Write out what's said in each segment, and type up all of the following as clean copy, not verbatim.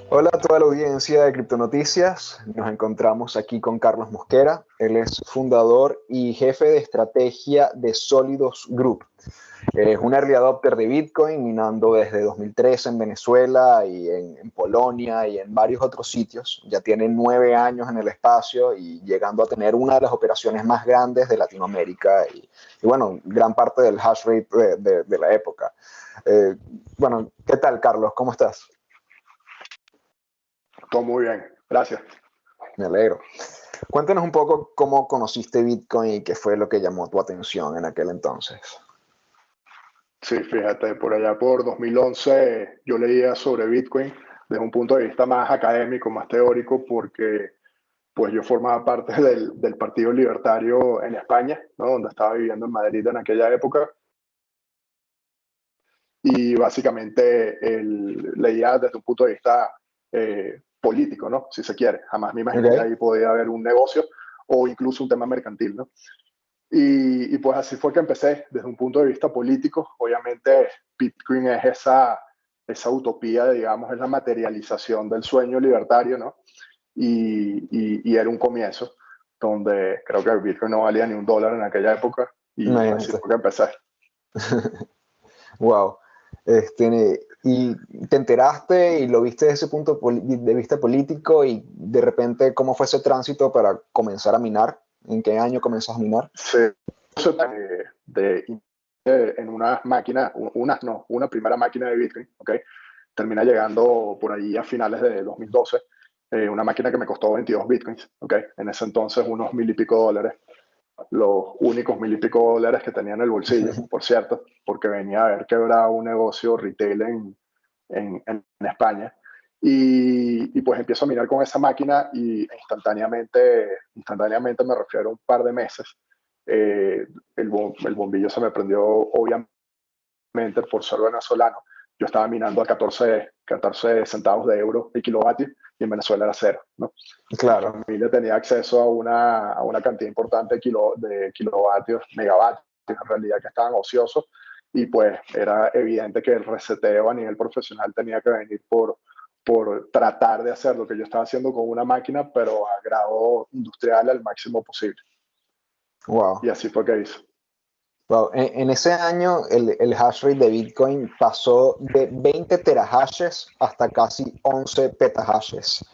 Hola a toda la audiencia de Criptonoticias. Nos encontramos aquí con Carlos Mosquera. Él es fundador y jefe de estrategia de Solidus Group. Es un early adopter de Bitcoin, minando desde 2013 en Venezuela y en Polonia y en varios otros sitios. Ya tiene 9 años en el espacio y llegando a tener una de las operaciones más grandes de Latinoamérica y bueno, gran parte del hash rate de la época. Bueno, ¿qué tal, Carlos? ¿Cómo estás? Todo muy bien, gracias. Me alegro. Cuéntanos un poco cómo conociste Bitcoin y qué fue lo que llamó tu atención en aquel entonces. Sí, fíjate, por allá por 2011 yo leía sobre Bitcoin desde un punto de vista más académico, más teórico, porque pues yo formaba parte del Partido Libertario en España, ¿no? Donde estaba viviendo en Madrid en aquella época, y básicamente leía desde un punto de vista político, ¿no? Si se quiere. Jamás me imaginé que Okay. ahí podía haber un negocio o incluso un tema mercantil, ¿no? Y pues así fue que empecé desde un punto de vista político. Obviamente Bitcoin es esa utopía, digamos, es la materialización del sueño libertario, ¿no? Y era un comienzo donde creo que el Bitcoin no valía ni $1 en aquella época y así Imagínate. fue que empecé. Wow. Y te enteraste y lo viste desde ese punto de vista político y de repente, ¿cómo fue ese tránsito para comenzar a minar? ¿En qué año comenzas a minar? Se en una máquina, una primera máquina de Bitcoin, ¿ok? Termina llegando por ahí a finales de 2012, una máquina que me costó 22 Bitcoins, ¿ok? En ese entonces unos mil y pico dólares, los únicos mil y pico dólares que tenía en el bolsillo, por cierto, porque venía a haber quebrado un negocio retail en España. Y pues empiezo a mirar con esa máquina y instantáneamente me refiero a un par de meses, el bombillo se me prendió, obviamente, por ser venezolano. Yo estaba minando a 14 centavos de euro el kilovatio y en Venezuela era cero, ¿no? Mi Claro, familia tenía acceso a una cantidad importante de kilovatios, megavatios, en realidad, que estaban ociosos, y pues era evidente que el reseteo a nivel profesional tenía que venir por tratar de hacer lo que yo estaba haciendo con una máquina, pero a grado industrial al máximo posible. wow. Y así fue que hice. Wow. En ese año el hash rate de Bitcoin pasó de 20 terahashes hasta casi 11 petahashes.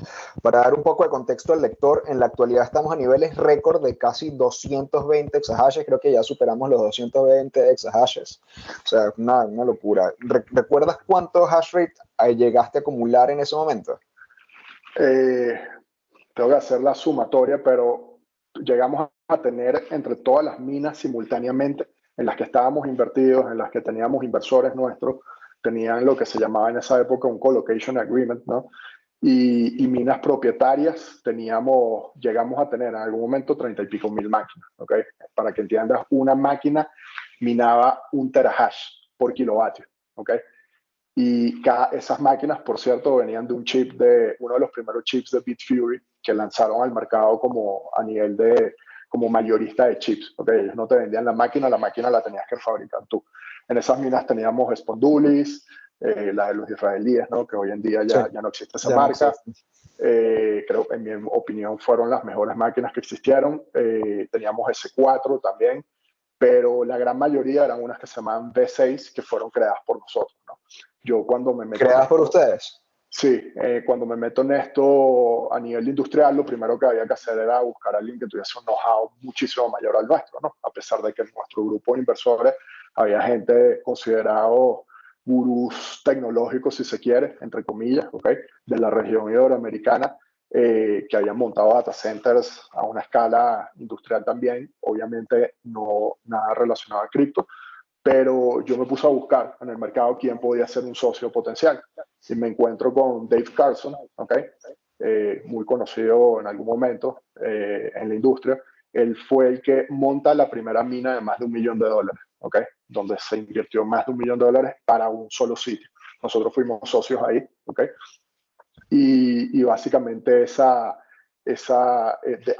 Para dar un poco de contexto al lector, en la actualidad estamos a niveles récord de casi 220 exahashes, creo que ya superamos los 220 exahashes. O sea, una locura. ¿Recuerdas cuánto hash rate llegaste a acumular en ese momento? Eh, Tengo que hacer la sumatoria, pero llegamos a tener entre todas las minas simultáneamente en las que estábamos invertidos, en las que teníamos inversores nuestros, tenían lo que se llamaba en esa época un colocation agreement, ¿no? Y minas propietarias llegamos a tener en algún momento 30 y pico mil máquinas, ¿ok? Para que entiendas, una máquina minaba un terahash por kilovatio, ¿ok? Y esas máquinas, por cierto, venían de uno de los primeros chips de Bitfury que lanzaron al mercado como a nivel como mayorista de chips. ¿Okay? Ellos no te vendían la máquina la tenías que fabricar tú. En esas minas teníamos Spondulis, la de los israelíes, ¿no? Que hoy en día Sí, ya no existe esa ya no marca. existe. Creo, en mi opinión, fueron las mejores máquinas que existieron. Teníamos S4 también, pero la gran mayoría eran unas que se llaman V6, que fueron creadas por nosotros, ¿no? Yo cuando me meto en ¿Creadas por esto, ustedes? sí, cuando me meto en esto a nivel industrial, lo primero que había que hacer era buscar a alguien que tuviese un know-how muchísimo mayor al nuestro, ¿no? A pesar de que en nuestro grupo de inversores había gente considerado gurús tecnológicos, si se quiere, entre comillas, ¿ok? De la región iberoamericana, que habían montado data centers a una escala industrial también, obviamente no nada relacionado a cripto, pero yo me puse a buscar en el mercado quién podía ser un socio potencial. Y me encuentro con Dave Carlson, ¿okay? Muy conocido en algún momento en la industria. Él fue el que monta la primera mina de más de $1 millón, ¿okay? Donde se invirtió más de $1 millón para un solo sitio. Nosotros fuimos socios ahí, ¿okay? Y básicamente a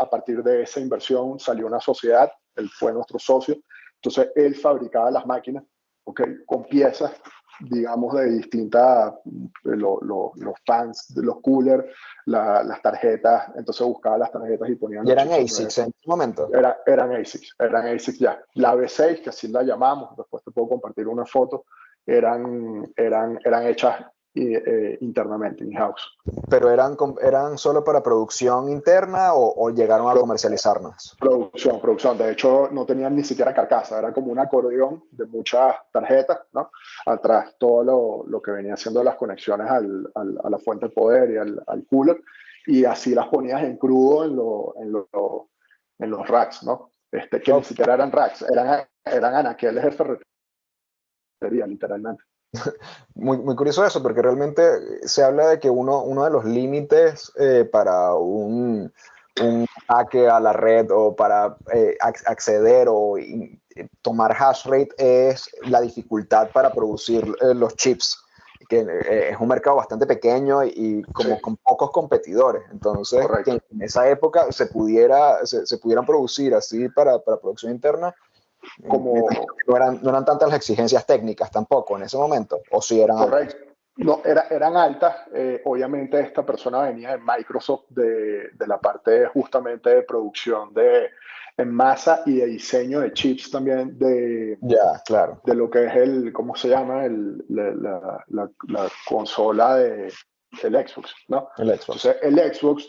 partir de esa inversión salió una sociedad, él fue nuestro socio, entonces él fabricaba las máquinas, ¿okay? Con piezas digamos, de distintas, los fans, los coolers, las tarjetas, entonces buscaba las tarjetas y ponían ¿Y los eran chips ASICs en ese momento? eran ASICs ya. La B6, que así la llamamos, después te puedo compartir una foto, eran hechas internamente, in-house. ¿Pero eran solo para producción interna o llegaron a comercializarlas? Producción. De hecho, no tenían ni siquiera carcasa, era como un acordeón de muchas tarjetas, ¿no? Atrás todo lo que venía siendo las conexiones a la fuente de poder y al cooler, y así las ponías en crudo en los racks, ¿no? Que ni siquiera eran racks, eran anaqueles de ferretería, literalmente. Muy curioso eso, porque realmente se habla de que uno de los límites para un ataque a la red o para acceder o tomar hash rate es la dificultad para producir los chips, que es un mercado bastante pequeño y como Sí, con pocos competidores. Entonces, que correcto. en esa época se pudieran producir así para producción interna. Como, No eran tantas las exigencias técnicas tampoco en ese momento, o si eran altas. correcto. No, eran altas. Obviamente esta persona venía de Microsoft, de la parte justamente de producción en masa y de diseño de chips también Ya, claro. de lo que es ¿cómo se llama? La consola del Xbox, ¿no? El Xbox. Entonces el Xbox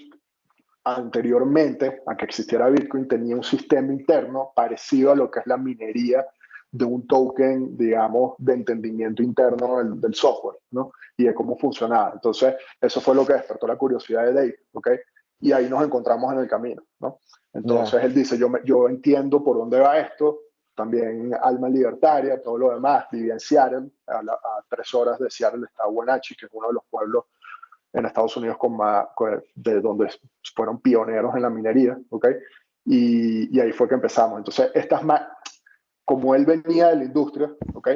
anteriormente a que existiera Bitcoin tenía un sistema interno parecido a lo que es la minería de un token, digamos, de entendimiento interno del software, ¿no? Y de cómo funcionaba. Entonces, eso fue lo que despertó la curiosidad de Dave, ¿ok? Y ahí nos encontramos en el camino, ¿no? Entonces, Ya. él dice, yo entiendo por dónde va esto, también alma libertaria, todo lo demás, vivía en Seattle, a 3 horas de Seattle está Wenatchee, que es uno de los pueblos en Estados Unidos de donde fueron pioneros en la minería, ¿ok? Y ahí fue que empezamos. Entonces, como él venía de la industria, ¿ok?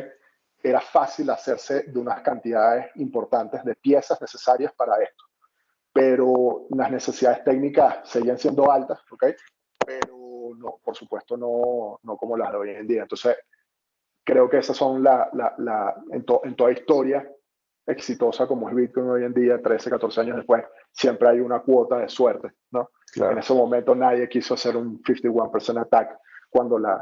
Era fácil hacerse de unas cantidades importantes de piezas necesarias para esto, pero las necesidades técnicas seguían siendo altas, ¿ok? Pero no, por supuesto no como las de hoy en día. Entonces, creo que esas son en toda historia exitosa como es Bitcoin hoy en día, 13, 14 años después, siempre hay una cuota de suerte, ¿no? En Claro. ese momento nadie quiso hacer un 51% attack cuando las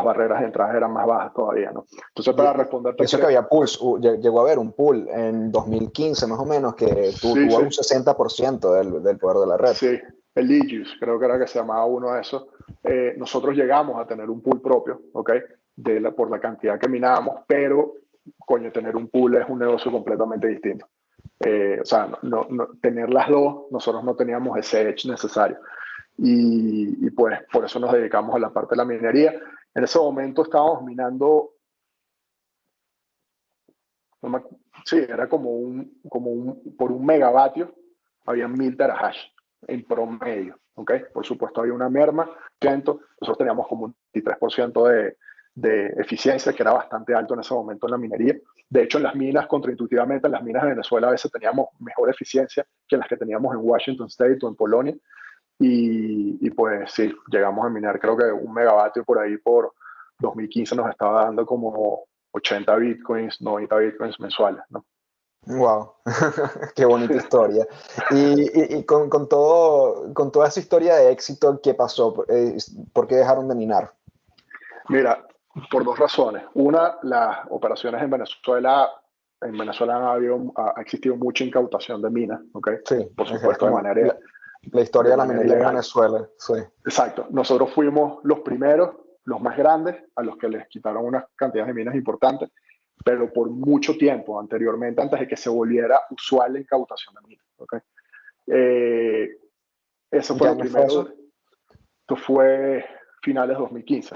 barreras de entrada eran más bajas todavía, ¿no? Entonces, para Y responderte, eso que había pools, llegó a haber un pool en 2015 más o menos que sí, tuvo sí, un 60% del poder de la red. sí, el Ligius, creo que era que se llamaba uno de esos. Nosotros llegamos a tener un pool propio, ¿ok? Por la cantidad que minábamos, pero, coño, tener un pool es un negocio completamente distinto. O sea, tener las dos, nosotros no teníamos ese edge necesario. Y pues por eso nos dedicamos a la parte de la minería. En ese momento estábamos minando, no me, sí, era por un megavatio, había 1000 terahash en promedio, ¿ok? Por supuesto había una merma, nosotros teníamos como un 23% de eficiencia, que era bastante alto en ese momento en la minería. De hecho, en las minas, contraintuitivamente, en las minas de Venezuela a veces teníamos mejor eficiencia que las que teníamos en Washington State o en Polonia. Y pues sí, llegamos a minar creo que un megavatio por ahí por 2015 nos estaba dando como 80 bitcoins, 90 bitcoins mensuales, ¿no? Wow, qué bonita historia. Y con toda esa historia de éxito, ¿qué pasó? ¿Por qué dejaron de minar? Mira, por dos razones. Una, las operaciones en Venezuela ha existido mucha incautación de minas, ¿ok? Sí, Por es supuesto, como la historia de de la manera minería en ilegal. Venezuela. Sí, Exacto. Nosotros fuimos los primeros, los más grandes, a los que les quitaron unas cantidades de minas importantes, pero por mucho tiempo anteriormente, antes de que se volviera usual la incautación de minas, ¿ok? Eh, Eso ¿en fue qué lo año fue primero. eso? Esto fue finales de 2015.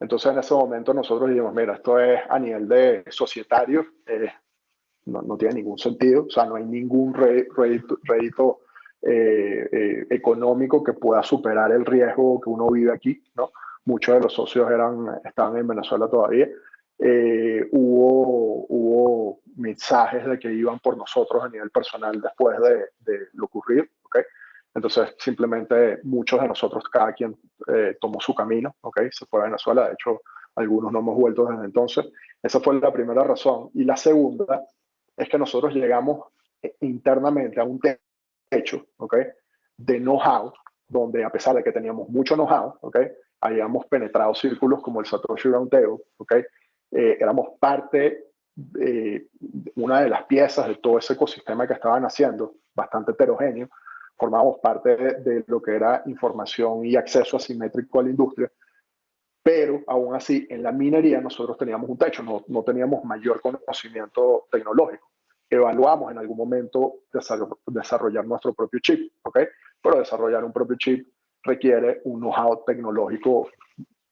Entonces en ese momento nosotros dijimos, mira, esto es a nivel de societario, no tiene ningún sentido, o sea, no hay ningún rédito económico que pueda superar el riesgo que uno vive aquí, ¿no? Muchos de los socios estaban en Venezuela todavía. Hubo mensajes de que iban por nosotros a nivel personal después de lo ocurrido, ¿ok? Entonces, simplemente muchos de nosotros, cada quien tomó su camino, ¿ok? Se fue a Venezuela. De hecho, algunos no hemos vuelto desde entonces. Esa fue la primera razón. Y la segunda es que nosotros llegamos internamente a un techo, ¿ok?, de know-how, donde a pesar de que teníamos mucho know-how, ¿ok?, habíamos penetrado círculos como el Satoshi Roundtable, ¿ok?, éramos parte, una de las piezas de todo ese ecosistema que estaban haciendo, bastante heterogéneo, formábamos parte de lo que era información y acceso asimétrico a la industria, pero aún así en la minería nosotros teníamos un techo, no teníamos mayor conocimiento tecnológico. Evaluamos en algún momento desarrollar nuestro propio chip, ¿ok? Pero desarrollar un propio chip requiere un know-how tecnológico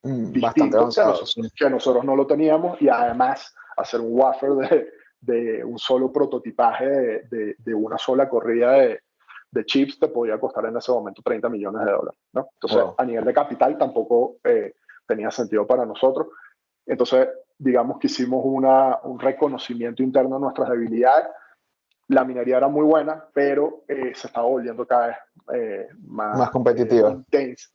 bastante distinto avanzado, sí. que nosotros no lo teníamos, y además hacer un wafer de un solo prototipaje de una sola corrida de chips te podía costar en ese momento $30 millones, ¿no? Entonces, Wow. a nivel de capital tampoco tenía sentido para nosotros. Entonces, digamos que hicimos un reconocimiento interno de nuestras debilidades. La minería era muy buena, pero se estaba volviendo cada vez Más competitiva.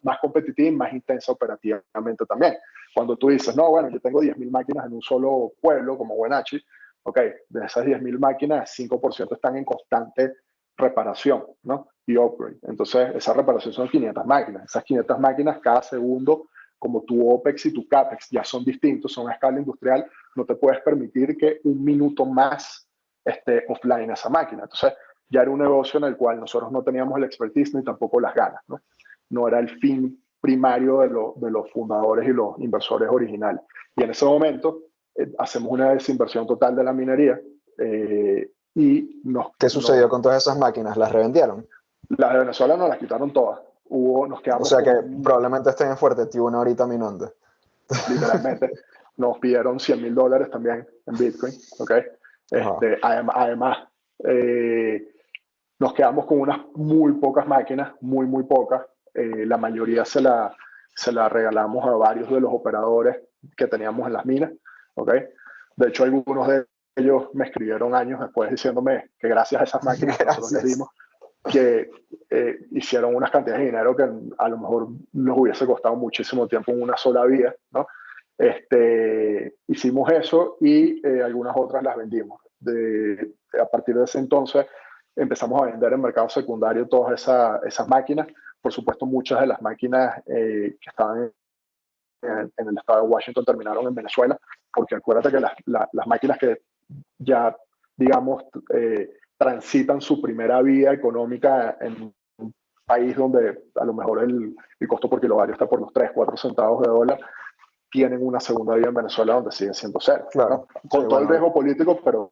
más competitiva y más intensa operativamente también. Cuando tú dices, no, bueno, yo tengo 10.000 máquinas en un solo pueblo, como Wenatchee, ok, de esas 10.000 máquinas, 5% están en constante reparación, ¿no?, y upgrade. Entonces, esa reparación son 500 máquinas. Esas 500 máquinas, cada segundo, como tu OPEX y tu CAPEX ya son distintos, son a escala industrial, no te puedes permitir que un minuto más esté offline esa máquina. Entonces, ya era un negocio en el cual nosotros no teníamos el expertise ni tampoco las ganas, ¿no? No era el fin primario de los fundadores y los inversores originales. Y en ese momento hacemos una desinversión total de la minería y ¿Qué sucedió con todas esas máquinas? ¿Las revendieron? Las de Venezuela nos las quitaron todas. Nos O quedamos sea que con, probablemente estén en Fuerte Tibu una horita minando. literalmente, nos pidieron $100,000 también en Bitcoin, ¿ok? Además, nos quedamos con unas muy pocas máquinas, muy pocas. La mayoría se la regalamos a varios de los operadores que teníamos en las minas, ¿ok? De hecho, algunos de ellos me escribieron años después diciéndome que gracias a esas máquinas que nosotros les dimos, que hicieron unas cantidades de dinero que a lo mejor nos hubiese costado muchísimo tiempo en una sola vía, ¿no? Hicimos eso y algunas otras las vendimos. A partir de ese entonces empezamos a vender en mercado secundario todas esas máquinas. Por supuesto, muchas de las máquinas que estaban en el estado de Washington terminaron en Venezuela, porque acuérdate que las máquinas que ya, digamos, transitan su primera vía económica en un país donde a lo mejor el costo por kilovatio está por los 3, 4 centavos de dólar, tienen una segunda vía en Venezuela donde siguen siendo cero, Claro. ¿no? Con todo el riesgo político, pero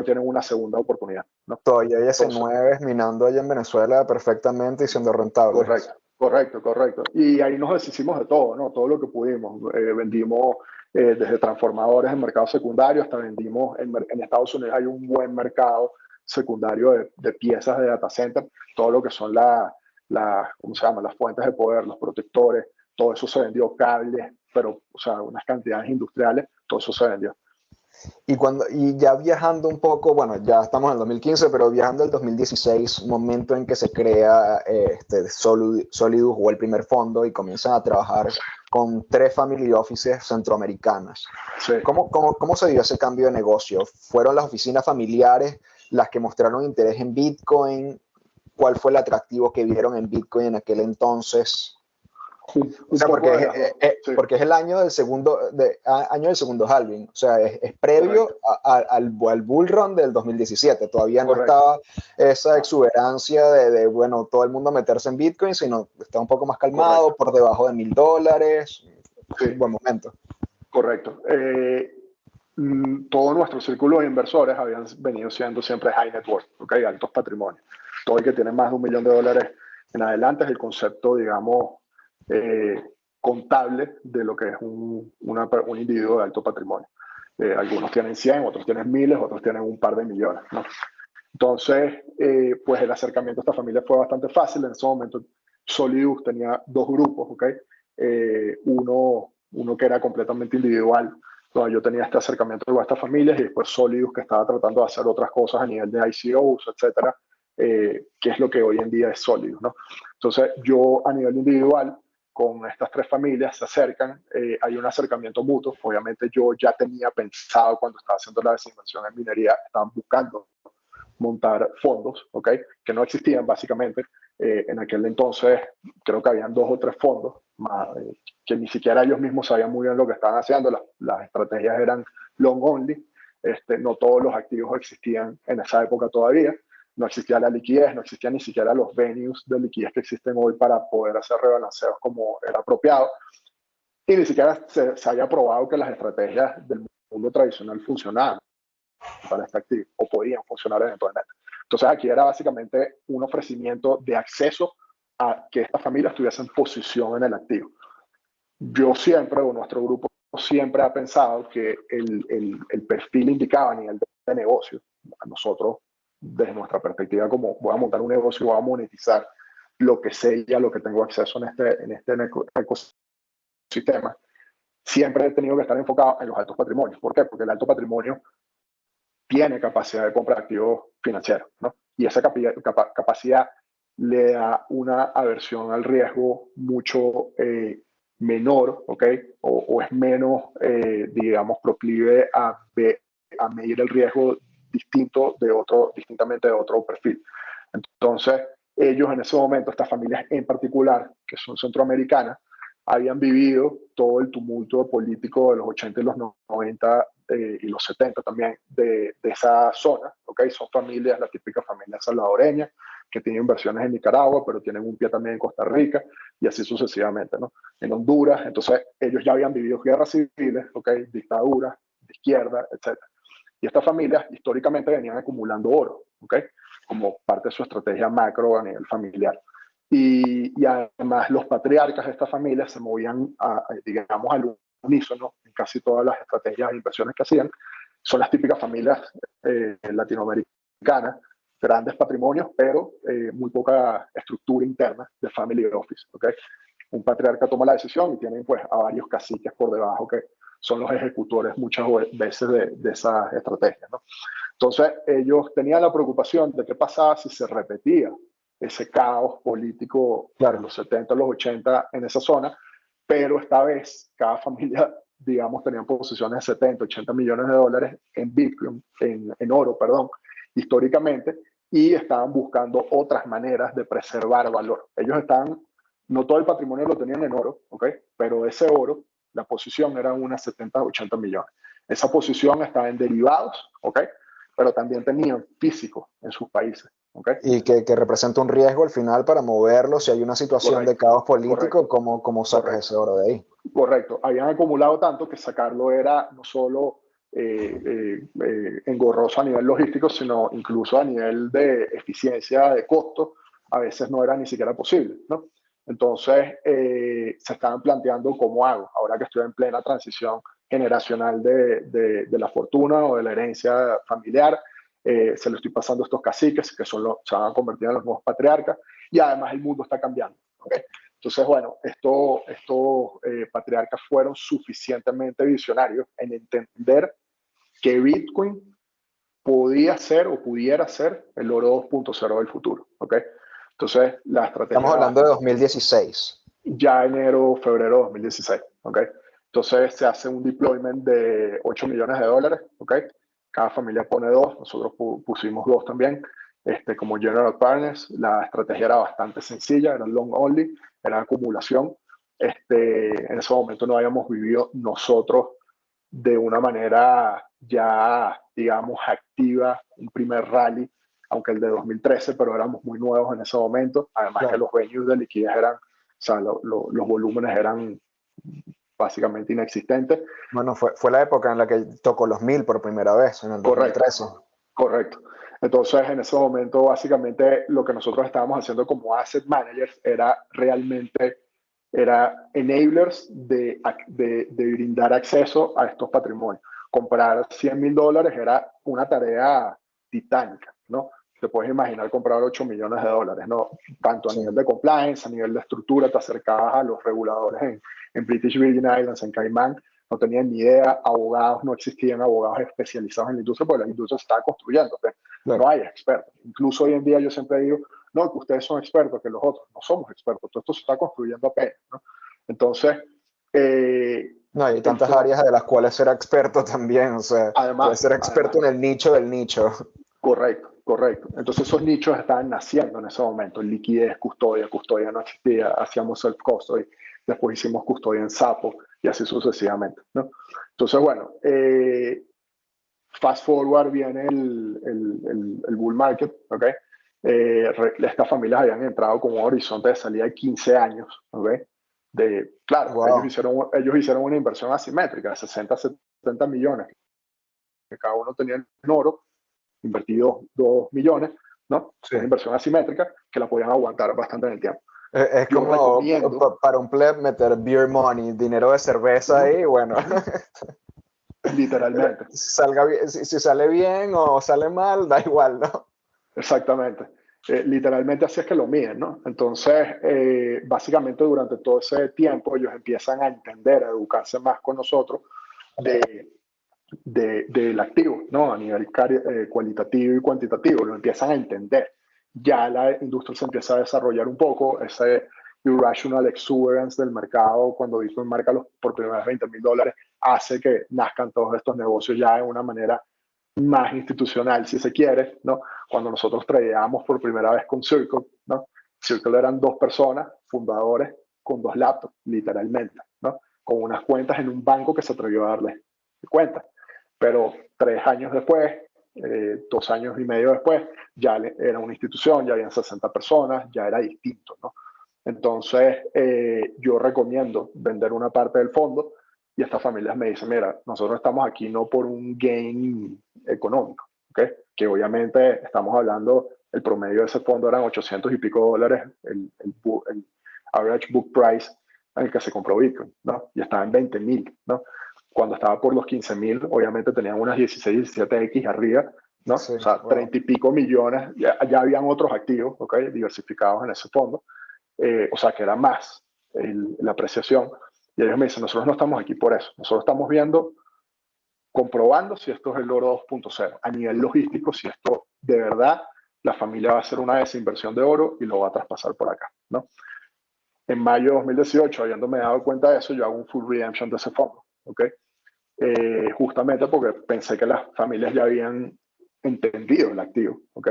tienen una segunda oportunidad, ¿no? Todavía hay S9 minando allá en Venezuela perfectamente y siendo rentables. Correcto. Y ahí nos deshicimos de todo, ¿no? Todo lo que pudimos. Vendimos desde transformadores en mercado secundario hasta vendimos en Estados Unidos. Hay un buen mercado secundario de piezas de data center, todo lo que son ¿cómo se llama?, las fuentes de poder, los protectores, todo eso se vendió, cables, pero, o sea, unas cantidades industriales, todo eso se vendió. Y ya viajando un poco, bueno, ya estamos en el 2015, pero viajando al 2016, momento en que se crea Solidus o el primer fondo y comienzan a trabajar con 3 family offices centroamericanas. Sí. ¿Cómo se dio ese cambio de negocio? ¿Fueron las oficinas familiares las que mostraron interés en Bitcoin? ¿Cuál fue el atractivo que vieron en Bitcoin en aquel entonces? O sea, porque es el año del segundo halving, o sea, es previo al bull run del 2017. Todavía no estaba esa exuberancia bueno, todo el mundo meterse en Bitcoin, sino está un poco más calmado, por debajo de $1,000. Sí. Un buen momento. Correcto. Todo nuestro círculo de inversores habían venido siendo siempre high net worth, ¿okay? Altos patrimonios. Todo el que tiene más de $1 millón en adelante es el concepto, digamos, contable de lo que es un individuo de alto patrimonio. Algunos tienen 100, otros tienen miles, otros tienen un par de millones, ¿no? Entonces, pues el acercamiento a esta familia fue bastante fácil. En ese momento, Solidus tenía 2 grupos, ¿ok? Uno que era completamente individual, donde yo tenía este acercamiento con estas familias, y después Solidus, que estaba tratando de hacer otras cosas a nivel de ICOs, etcétera, que es lo que hoy en día es Solidus, ¿no? Entonces, yo a nivel individual con estas tres familias, se acercan, hay un acercamiento mutuo. Obviamente yo ya tenía pensado cuando estaba haciendo la desinversión en minería, estaban buscando montar fondos, ¿ok? Que no existían básicamente. En aquel entonces creo que habían 2 o 3 fondos, que ni siquiera ellos mismos sabían muy bien lo que estaban haciendo. Las estrategias eran long only. No todos los activos existían en esa época todavía. No existía la liquidez, no existían ni siquiera los venues de liquidez que existen hoy para poder hacer rebalanceos como era apropiado. Y ni siquiera se había probado que las estrategias del mundo tradicional funcionaban para este activo o podían funcionar eventualmente. Entonces aquí era básicamente un ofrecimiento de acceso a que estas familias tuviesen posición en el activo. Yo siempre, o nuestro grupo siempre ha pensado que el perfil indicado a nivel de negocio, a nosotros, desde nuestra perspectiva, como voy a montar un negocio y voy a monetizar lo que sé y a lo que tengo acceso en este ecosistema, siempre he tenido que estar enfocado en los altos patrimonios. ¿Por qué? Porque el alto patrimonio tiene capacidad de compra de activos financieros, ¿no? Y esa capacidad le da una aversión al riesgo mucho menor, ¿ok? O es menos, digamos, proclive a medir el riesgo distintamente de otro perfil. Entonces, ellos en ese momento, estas familias en particular, que son centroamericanas, habían vivido todo el tumulto político de los 80 y los 90 y los 70 también de esa zona, ¿okay? Son familias, la típica familia salvadoreña, que tienen inversiones en Nicaragua, pero tienen un pie también en Costa Rica, y así sucesivamente, ¿no? En Honduras, entonces ellos ya habían vivido guerras civiles, ¿okay? Dictaduras de izquierda, etc. Y estas familias históricamente venían acumulando oro, ¿okay? Como parte de su estrategia macro a nivel familiar. Y además los patriarcas de estas familias se movían, digamos, al unísono en casi todas las estrategias de inversiones que hacían. Son las típicas familias latinoamericanas, grandes patrimonios, pero muy poca estructura interna de family office. ¿Okay? Un patriarca toma la decisión y tienen pues a varios caciques por debajo que son los ejecutores muchas veces de esas estrategias, ¿no? Entonces ellos tenían la preocupación de qué pasaba si se repetía ese caos político de los 70 a los 80 en esa zona, pero esta vez cada familia, digamos, tenían posiciones de 70, 80 millones de dólares en Bitcoin, en oro, perdón, históricamente, y estaban buscando otras maneras de preservar valor. Ellos estaban, no todo el patrimonio lo tenían en oro, ¿ok? Pero ese oro, la posición era unas 70, 80 millones. Esa posición estaba en derivados, ¿ok? Pero también tenían físico en sus países. ¿Okay? Y que representa un riesgo al final para moverlo. Si hay una situación de caos político, ¿cómo sacas ese oro de ahí? Correcto. Habían acumulado tanto que sacarlo era no solo engorroso a nivel logístico, sino incluso a nivel de eficiencia de costo. A veces no era ni siquiera posible, ¿no? Entonces se estaban planteando cómo hago, ahora que estoy en plena transición generacional de la fortuna o de la herencia familiar. Se lo estoy pasando a estos caciques que se van a convertir en los nuevos patriarcas, y además el mundo está cambiando. ¿Okay? Entonces, bueno, estos patriarcas fueron suficientemente visionarios en entender que Bitcoin podía ser o pudiera ser el oro 2.0 del futuro. ¿Okay? Entonces, la estrategia... Estamos hablando de 2016. Ya enero, febrero de 2016. ¿Okay? Entonces, se hace un deployment de 8 millones de dólares. ¿Okay? Cada familia pone 2, nosotros pusimos 2 también, como general partners. La estrategia era bastante sencilla, era long only, era acumulación. En ese momento no habíamos vivido nosotros de una manera ya, digamos, activa un primer rally, aunque el de 2013, pero éramos muy nuevos en ese momento. Además que los venues de liquidez eran, o sea, los volúmenes eran básicamente inexistentes. Bueno, fue la época en la que tocó los 1000 por primera vez, en el 2013. Correcto. Entonces, en ese momento, básicamente, lo que nosotros estábamos haciendo como asset managers era realmente enablers de brindar acceso a estos patrimonios. Comprar $100,000 era una tarea titánica, ¿no? Te puedes imaginar comprar 8 millones de dólares, ¿no? Tanto a nivel de compliance, a nivel de estructura, te acercabas a los reguladores en British Virgin Islands, en Caimán, no tenían ni idea, abogados, no existían abogados especializados en la industria, porque la industria se estaba construyendo, pero no hay expertos. Incluso hoy en día yo siempre digo, no, que ustedes son expertos, que los otros no somos expertos, todo esto se está construyendo apenas, ¿no? Entonces, No, hay tantas áreas de las cuales ser experto también, o sea, puedes ser experto en el nicho del nicho. Correcto, correcto. Entonces esos nichos estaban naciendo en ese momento, liquidez, custodia no existía, hacíamos self-custody, después hicimos custodia en Sapo y así sucesivamente, ¿no? Entonces, bueno, fast forward viene el bull market, ¿ok? Estas familias habían entrado con un horizonte de salida de 15 años, ¿ok? Claro, Wow. ellos hicieron una inversión asimétrica de 60, 70 millones, que cada uno tenía en oro, invertido 2 millones, ¿no? Sí. Una inversión asimétrica que la podían aguantar bastante en el tiempo. Es Yo como recomiendo, para un pleb meter beer money, dinero de cerveza ahí, bueno. literalmente. Si sale bien o sale mal, da igual, ¿no? Exactamente. Literalmente así es que lo miden, ¿no? Entonces, básicamente durante todo ese tiempo ellos empiezan a entender, a educarse más con nosotros del activo, ¿no? A nivel cualitativo y cuantitativo, lo empiezan a entender. Ya la industria se empieza a desarrollar un poco, ese irrational exuberance del mercado, cuando Bitcoin marca por primera vez $20,000, hace que nazcan todos estos negocios ya de una manera más institucional, si se quiere, ¿no? Cuando nosotros tradeábamos por primera vez con Circle, ¿no? Circle eran 2 personas, fundadores, con 2 laptops, literalmente, ¿no? Con unas cuentas en un banco que se atrevió a darles cuenta. Pero 3 años después, 2 años y medio después, ya era una institución, ya habían 60 personas, ya era distinto, ¿no? Entonces, yo recomiendo vender una parte del fondo y estas familias me dicen, mira, nosotros estamos aquí no por un gain económico, ¿okay? Que obviamente estamos hablando, el promedio de ese fondo eran 800 y pico dólares, el average book price en el que se compró Bitcoin, ¿no? Y estaba en 20,000, ¿no? Cuando estaba por los 15,000, obviamente tenían unas 16, 17X arriba, ¿no? Sí, O sea, wow. 30 y pico millones, ya habían otros activos, ¿ok? Diversificados en ese fondo, o sea, que era más la apreciación. Y ellos me dicen, nosotros no estamos aquí por eso, nosotros estamos viendo, comprobando si esto es el oro 2.0, a nivel logístico, si esto de verdad, la familia va a hacer una desinversión de oro y lo va a traspasar por acá, ¿no? En mayo de 2018, habiéndome dado cuenta de eso, yo hago un full redemption de ese fondo, ¿ok? Justamente porque pensé que las familias ya habían entendido el activo, ¿ok?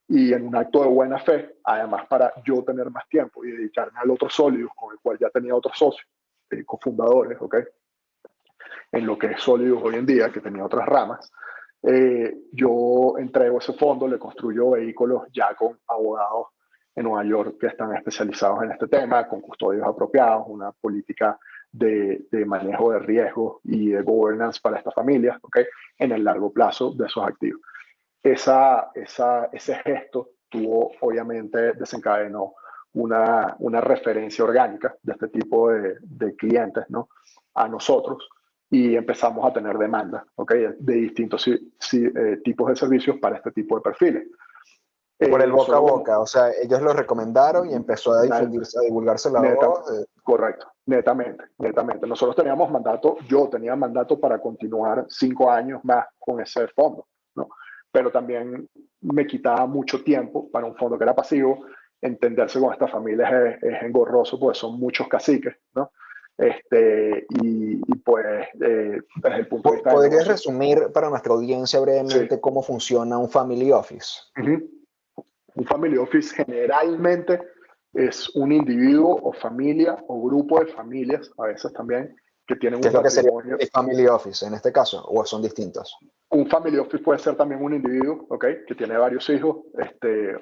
Y en un acto de buena fe, además para yo tener más tiempo y dedicarme al otro Solidus, con el cual ya tenía otros socios, cofundadores, ¿ok? En lo que es Solidus hoy en día, que tenía otras ramas, yo entrego ese fondo, le construyo vehículos ya con abogados en Nueva York que están especializados en este tema, con custodios apropiados, una política de manejo de riesgos y de governance para estas familias, ¿okay? En el largo plazo de esos activos. Ese gesto obviamente desencadenó una referencia orgánica de este tipo de clientes, ¿no? A nosotros, y empezamos a tener demanda, ¿okay? De distintos tipos de servicios para este tipo de perfiles. Por el boca a Nosotros boca, o sea, ellos lo recomendaron y empezó a difundirse, a divulgarse la voz. Correcto, netamente. Nosotros teníamos mandato, yo tenía mandato para continuar 5 años más con ese fondo, ¿no? Pero también me quitaba mucho tiempo para un fondo que era pasivo. Entenderse con estas familias es engorroso, porque son muchos caciques, ¿no? Y pues, desde el punto de vista del ¿Podrías negocio. resumir para nuestra audiencia brevemente Sí. cómo funciona un family office? Un family office generalmente es un individuo o familia o grupo de familias, a veces también, que tienen ¿Qué un es lo que sería patrimonio. el family office en este caso? ¿O son distintos? Un family office puede ser también un individuo, ¿okay? Que tiene varios hijos,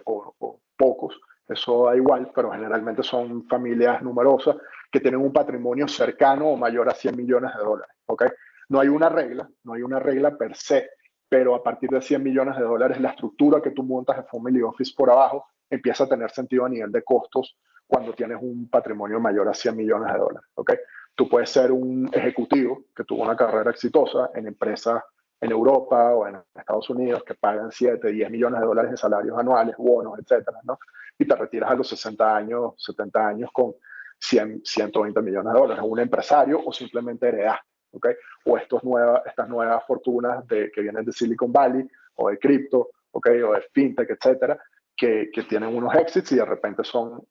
o pocos, eso da igual, pero generalmente son familias numerosas que tienen un patrimonio cercano o mayor a 100 millones de dólares, ¿okay? No hay una regla per se, pero a partir de 100 millones de dólares, la estructura que tú montas de family office por abajo empieza a tener sentido a nivel de costos cuando tienes un patrimonio mayor a 100 millones de dólares, ¿okay? Tú puedes ser un ejecutivo que tuvo una carrera exitosa en empresas en Europa o en Estados Unidos que pagan 7, 10 millones de dólares de salarios anuales, bonos, etcétera, ¿no? Y te retiras a los 60 años, 70 años con 100, 120 millones de dólares. Un empresario o simplemente heredaste, ¿ok? O estas nuevas fortunas que vienen de Silicon Valley o de cripto, ¿ok? O de fintech, etcétera, que tienen unos exits y de repente son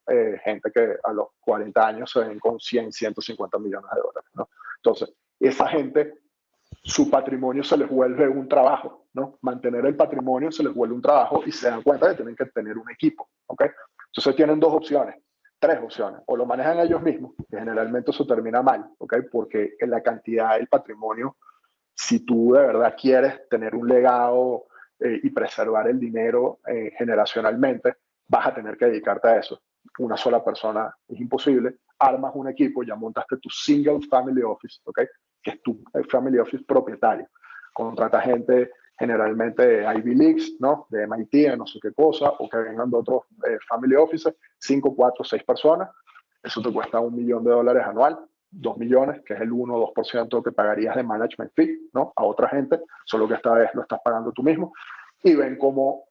gente que a los 40 años se ven con 100, 150 millones de dólares, ¿no? Entonces, esa gente, su patrimonio se les vuelve un trabajo, ¿no? Mantener el patrimonio se les vuelve un trabajo y se dan cuenta que tienen que tener un equipo, ¿ok? Entonces tienen dos opciones, tres opciones. O lo manejan ellos mismos, que generalmente eso termina mal, ¿ok? Porque en la cantidad del patrimonio, si tú de verdad quieres tener un legado y preservar el dinero generacionalmente, vas a tener que dedicarte a eso. Una sola persona es imposible. Armas un equipo, ya montaste tu single family office, ¿ok? Que es tu family office propietario. Contrata gente generalmente de Ivy Leagues, ¿no? De MIT, de no sé qué cosa, o que vengan de otros family offices, 5, 4, 6 personas. Eso te cuesta $1 millón anual, 2 millones, que es el 1 o 2% que pagarías de management fee, ¿no? A otra gente, solo que esta vez lo estás pagando tú mismo. Y ven cómo,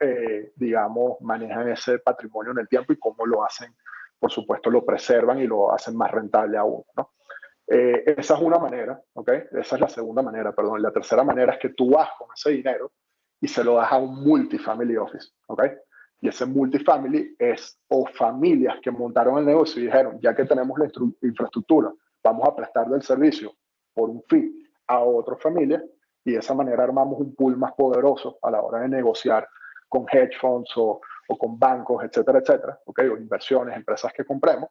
digamos, manejan ese patrimonio en el tiempo y cómo lo hacen, por supuesto, lo preservan y lo hacen más rentable aún, ¿no? Esa es una manera, ¿ok? Esa es la segunda manera, perdón. La tercera manera es que tú vas con ese dinero y se lo das a un multifamily office, ¿ok? Y ese multifamily es o familias que montaron el negocio y dijeron, ya que tenemos la infraestructura, vamos a prestarle el servicio por un fee a otras familias y de esa manera armamos un pool más poderoso a la hora de negociar con hedge funds o con bancos, etcétera, etcétera, ¿ok? O inversiones, empresas que compremos.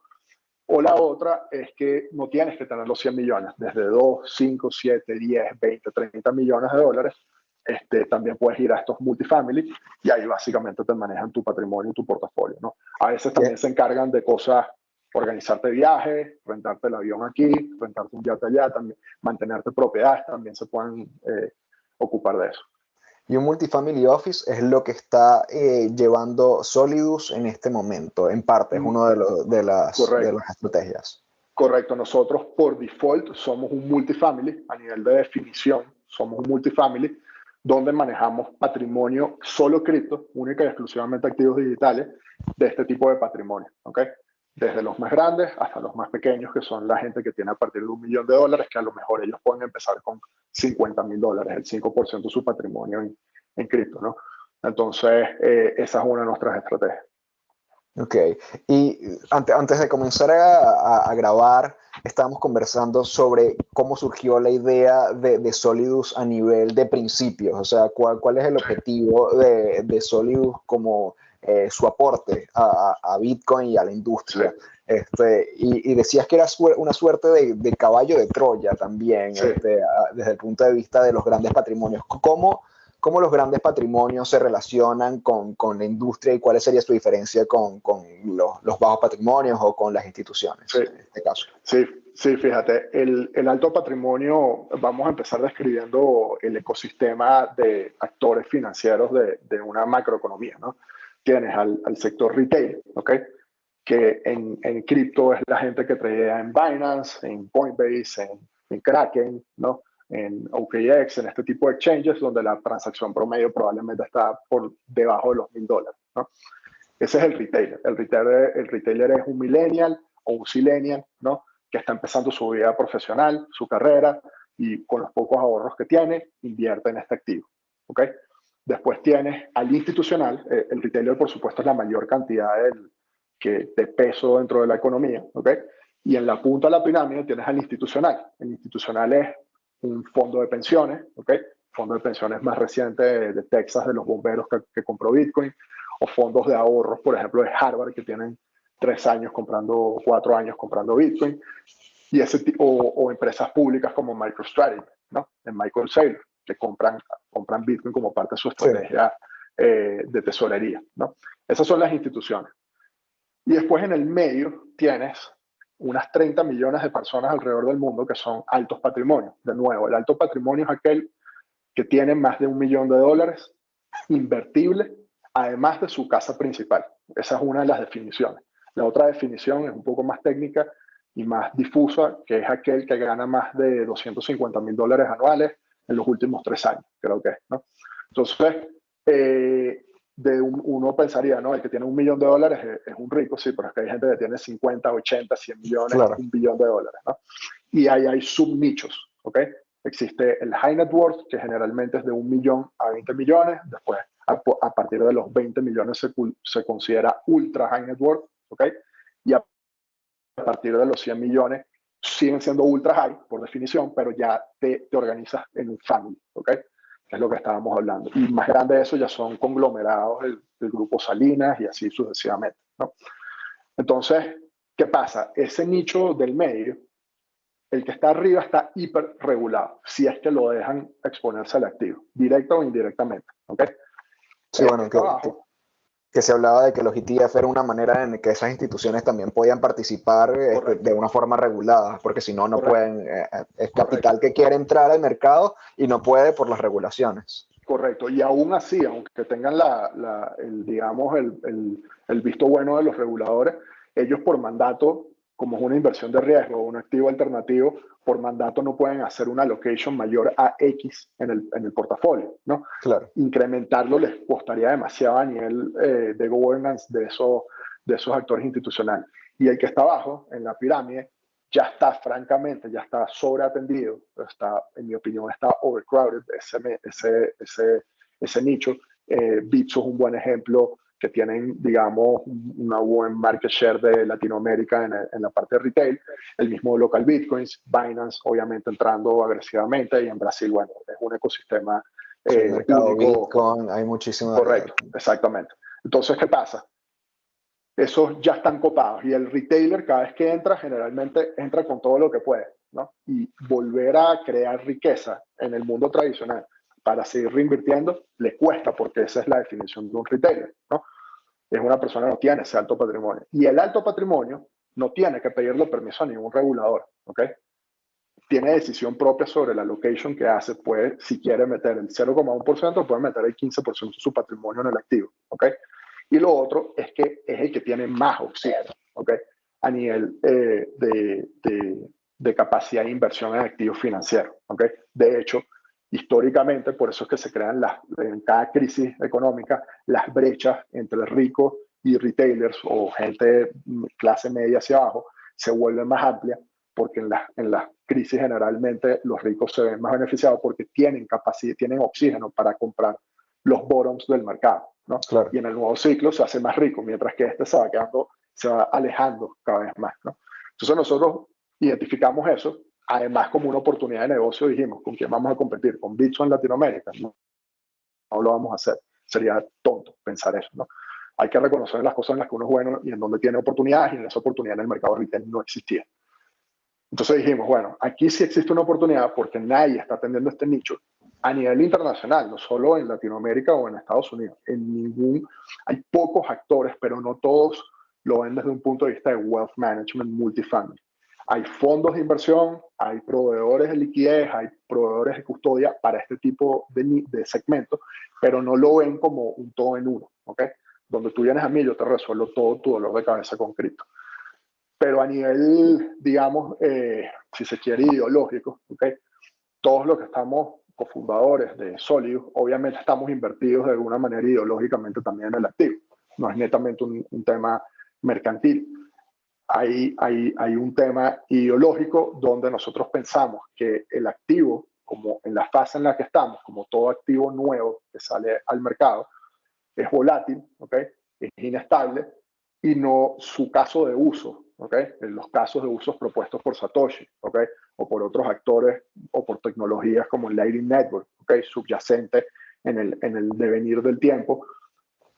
O la otra es que no tienes que tener los 100 millones, desde 2, 5, 7, 10, 20, 30 millones de dólares, también puedes ir a estos multifamily y ahí básicamente te manejan tu patrimonio y tu portafolio, ¿no? A veces también se encargan de cosas, organizarte viajes, rentarte el avión aquí, rentarte un yate allá, también, mantenerte propiedades, también se pueden ocupar de eso. Y un multifamily office es lo que está llevando Solidus en este momento, en parte, es una de las estrategias. Correcto, nosotros por default somos un multifamily, a nivel de definición, somos un multifamily, donde manejamos patrimonio solo cripto, única y exclusivamente activos digitales, de este tipo de patrimonio, ¿ok? Desde los más grandes hasta los más pequeños, que son la gente que tiene a partir de $1 millón, que a lo mejor ellos pueden empezar con $50,000, el 5% de su patrimonio en cripto, ¿no? Entonces, esa es una de nuestras estrategias. Ok, y antes de comenzar a grabar, estábamos conversando sobre cómo surgió la idea de Solidus a nivel de principios, o sea, cuál es el objetivo de Solidus como su aporte a Bitcoin y a la industria. Sí. Y decías que era una suerte de caballo de Troya también, sí. Desde el punto de vista de los grandes patrimonios. ¿Cómo los grandes patrimonios se relacionan con la industria y cuál sería su diferencia con los bajos patrimonios o con las instituciones, sí, en este caso? Sí, fíjate, el alto patrimonio, vamos a empezar describiendo el ecosistema de actores financieros de una macroeconomía, ¿no? Tienes al sector retail, ¿ok? Que en cripto es la gente que trae en Binance, en Coinbase, en Kraken, ¿no? En OKX, en este tipo de exchanges, donde la transacción promedio probablemente está por debajo de los $1,000, ¿no? Ese es el retailer. El retailer es un millennial o un zillennial, ¿no? Que está empezando su vida profesional, su carrera, y con los pocos ahorros que tiene, invierte en este activo, ¿ok? Después tienes al institucional. El retailer, por supuesto, es la mayor cantidad de peso dentro de la economía, ¿ok? Y en la punta de la pirámide tienes al institucional. El institucional es un fondo de pensiones, ¿ok? Fondo de pensiones más reciente de Texas, de los bomberos que compró Bitcoin, o fondos de ahorros, por ejemplo, de Harvard, que tienen 3 años comprando, 4 años comprando Bitcoin, y o empresas públicas como MicroStrategy, ¿no? En Michael Saylor, que compran Bitcoin como parte de su estrategia de tesorería, ¿no? Esas son las instituciones. Y después en el medio tienes unas 30 millones de personas alrededor del mundo que son altos patrimonios. De nuevo, el alto patrimonio es aquel que tiene más de $1 millón invertible, además de su casa principal. Esa es una de las definiciones. La otra definición es un poco más técnica y más difusa, que es aquel que gana más de $250,000 anuales en los últimos 3 años, creo que es, ¿no? Entonces, uno pensaría, ¿no? El que tiene $1 millón es un rico, sí, pero es que hay gente que tiene 50, 80, 100 millones, claro. $1 billón, ¿no? Y ahí hay subnichos, ¿ok? Existe el high net worth, que generalmente es de 1 millón a 20 millones, después a partir de los 20 millones se considera ultra high net worth, ¿ok? Y a partir de los 100 millones siguen siendo ultra high por definición, pero ya te organizas en un family, ¿ok? Que es lo que estábamos hablando. Y más grande de eso ya son conglomerados del grupo Salinas y así sucesivamente, ¿no? Entonces, ¿qué pasa? Ese nicho del medio, el que está arriba está hiper regulado, si es que lo dejan exponerse al activo, directa o indirectamente, ¿ok? Sí, bueno, que se hablaba de que los ETF era una manera en que esas instituciones también podían participar de una forma regulada, porque si no, no pueden, es capital que quiere entrar al mercado y no puede por las regulaciones. Correcto, y aún así, aunque tengan digamos, el visto bueno de los reguladores, ellos por mandato, como es una inversión de riesgo o un activo alternativo, por mandato no pueden hacer una allocation mayor a X en el portafolio, ¿no? Claro. Incrementarlo les costaría demasiado a nivel de governance de esos actores institucionales. Y el que está abajo, en la pirámide, ya está, francamente, ya está sobreatendido, está, en mi opinión, está overcrowded ese nicho. Bitso es un buen ejemplo, que tienen, digamos, una buen market share de Latinoamérica en la parte de retail. El mismo local Bitcoins, Binance, obviamente entrando agresivamente, y en Brasil, bueno, es un ecosistema el mercado único. Bitcoin, hay muchísimo. Correcto, exactamente. Entonces, ¿qué pasa? Esos ya están copados y el retailer cada vez que entra generalmente entra con todo lo que puede, ¿no? Y volver a crear riqueza en el mundo tradicional para seguir reinvirtiendo le cuesta, porque esa es la definición de un retailer, ¿no? Es una persona que no tiene ese alto patrimonio, y el alto patrimonio no tiene que pedirle permiso a ningún regulador, ¿ok? Tiene decisión propia sobre la allocation que hace. Puede, si quiere meter el 0,1%, puede meter el 15% de su patrimonio en el activo, ¿ok? Y lo otro es que es el que tiene más oxígeno, ¿ok? A nivel de capacidad de inversión en activos financieros, ¿ok? De hecho, históricamente, por eso es que se crean en cada crisis económica las brechas entre ricos y retailers o gente clase media hacia abajo se vuelven más amplias, porque en las crisis generalmente los ricos se ven más beneficiados porque tienen capacidad, tienen oxígeno para comprar los bottoms del mercado, ¿no? Claro. Y en el nuevo ciclo se hace más rico, mientras que este se va alejando cada vez más, ¿no? Entonces nosotros identificamos eso, además como una oportunidad de negocio. Dijimos, ¿con quién vamos a competir? ¿Con Bitso en Latinoamérica? No lo vamos a hacer, sería tonto pensar eso, ¿no? Hay que reconocer las cosas en las que uno es bueno y en donde tiene oportunidades, y en esa oportunidad en el mercado retail no existía. Entonces dijimos, bueno, aquí sí existe una oportunidad porque nadie está atendiendo este nicho a nivel internacional, no solo en Latinoamérica o en Estados Unidos. Hay pocos actores, pero no todos lo ven desde un punto de vista de wealth management multifamily. Hay fondos de inversión, hay proveedores de liquidez, hay proveedores de custodia para este tipo de segmentos, pero no lo ven como un todo en uno, ¿ok? Donde tú vienes a mí, yo te resuelvo todo tu dolor de cabeza con cripto. Pero a nivel, digamos, si se quiere, ideológico, ¿okay? Todos los que estamos cofundadores de Solidus, obviamente estamos invertidos de alguna manera ideológicamente también en el activo. No es netamente un tema mercantil. Hay un tema ideológico donde nosotros pensamos que el activo, como en la fase en la que estamos, como todo activo nuevo que sale al mercado, es volátil, ¿okay? Es inestable, y no su caso de uso, ¿okay? En los casos de usos propuestos por Satoshi, ¿okay? O por otros actores o por tecnologías como el Lightning Network, ¿okay? Subyacente en el devenir del tiempo,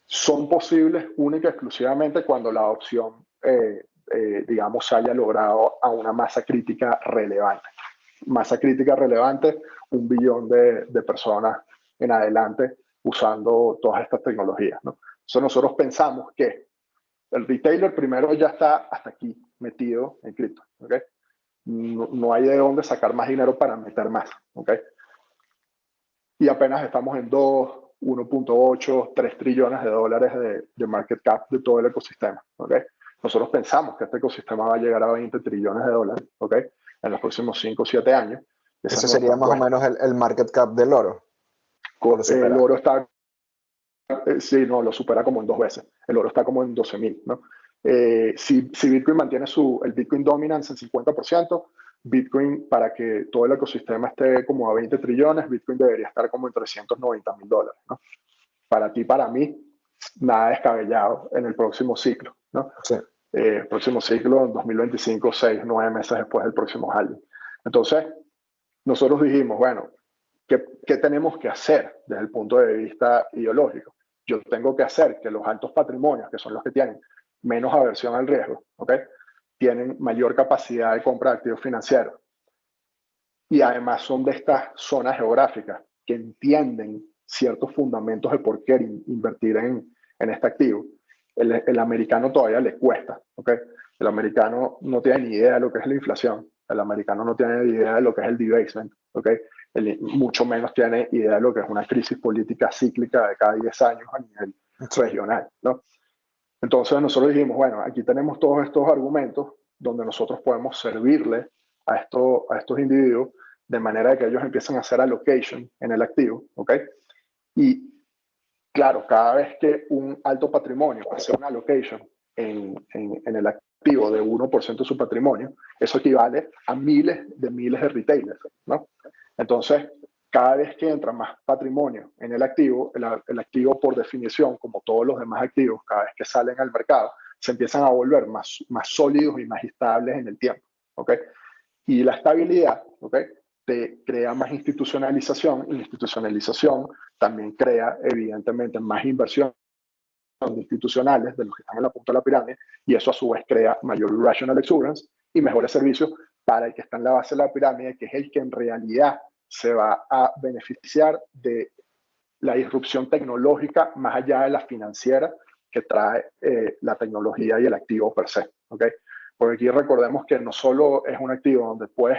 son posibles única y exclusivamente cuando la adopción, digamos, se haya logrado a una masa crítica relevante. Masa crítica relevante, 1 billón de personas en adelante usando todas estas tecnologías, ¿no? Entonces nosotros pensamos que el retailer primero ya está hasta aquí metido en cripto, ¿okay? No hay de dónde sacar más dinero para meter más, ¿okay? Y apenas estamos en 1.8, 3 trillones de dólares de market cap de todo el ecosistema, ¿okay? Nosotros pensamos que este ecosistema va a llegar a 20 trillones de dólares, ¿okay? En los próximos 5 o 7 años. Ese sería más o menos el market cap del oro. El oro está, sí, no, lo supera como en 2 veces. El oro está como en 12,000, ¿no? Si Bitcoin mantiene el Bitcoin dominance en 50%, Bitcoin, para que todo el ecosistema esté como a 20 trillones, Bitcoin debería estar como en $390,000, ¿no? para ti, para mí, nada descabellado en el próximo ciclo, ¿no? Sí. Próximo ciclo en 2025, 6, 9 meses después del próximo año. Entonces, nosotros dijimos, bueno, ¿qué tenemos que hacer desde el punto de vista ideológico? Yo tengo que hacer que los altos patrimonios, que son los que tienen menos aversión al riesgo, ¿okay? Tienen mayor capacidad de compra de activos financieros y además son de estas zonas geográficas que entienden ciertos fundamentos de por qué invertir en este activo. El americano todavía le cuesta, ¿okay? El americano no tiene ni idea de lo que es la inflación, el americano no tiene ni idea de lo que es el debasement, ¿okay? Mucho menos tiene idea de lo que es una crisis política cíclica de cada 10 años a nivel regional, ¿no? Entonces nosotros dijimos, bueno, aquí tenemos todos estos argumentos donde nosotros podemos servirle a estos individuos de manera que ellos empiecen a hacer allocation en el activo, ¿ok? Y claro, cada vez que un alto patrimonio hace una allocation en el activo de 1% de su patrimonio, eso equivale a miles de retailers, ¿no? Entonces, cada vez que entra más patrimonio en el activo, el activo por definición, como todos los demás activos, cada vez que salen al mercado, se empiezan a volver más sólidos y más estables en el tiempo, ¿ok? Y la estabilidad, ¿ok? Te crea más institucionalización, y la institucionalización también crea, evidentemente, más inversión de institucionales, de los que están en la punta de la pirámide, y eso a su vez crea mayor rational exuberance y mejores servicios para el que está en la base de la pirámide, que es el que en realidad se va a beneficiar de la disrupción tecnológica más allá de la financiera que trae la tecnología y el activo per se, ¿okay? Porque aquí recordemos que no solo es un activo donde puedes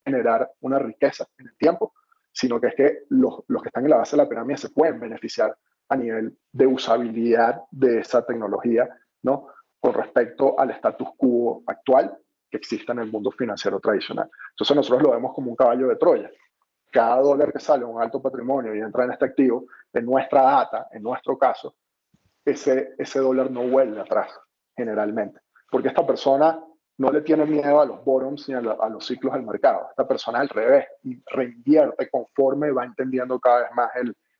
generar una riqueza en el tiempo, sino que es que los que están en la base de la pirámide se pueden beneficiar a nivel de usabilidad de esa tecnología, ¿no? Con respecto al status quo actual que existe en el mundo financiero tradicional. Entonces nosotros lo vemos como un caballo de Troya. Cada dólar que sale un alto patrimonio y entra en este activo, en nuestra data, en nuestro caso, ese dólar no vuelve atrás, generalmente. Porque esta persona no le tiene miedo a los bottoms ni a los ciclos del mercado. Esta persona al revés, y reinvierte conforme va entendiendo cada vez más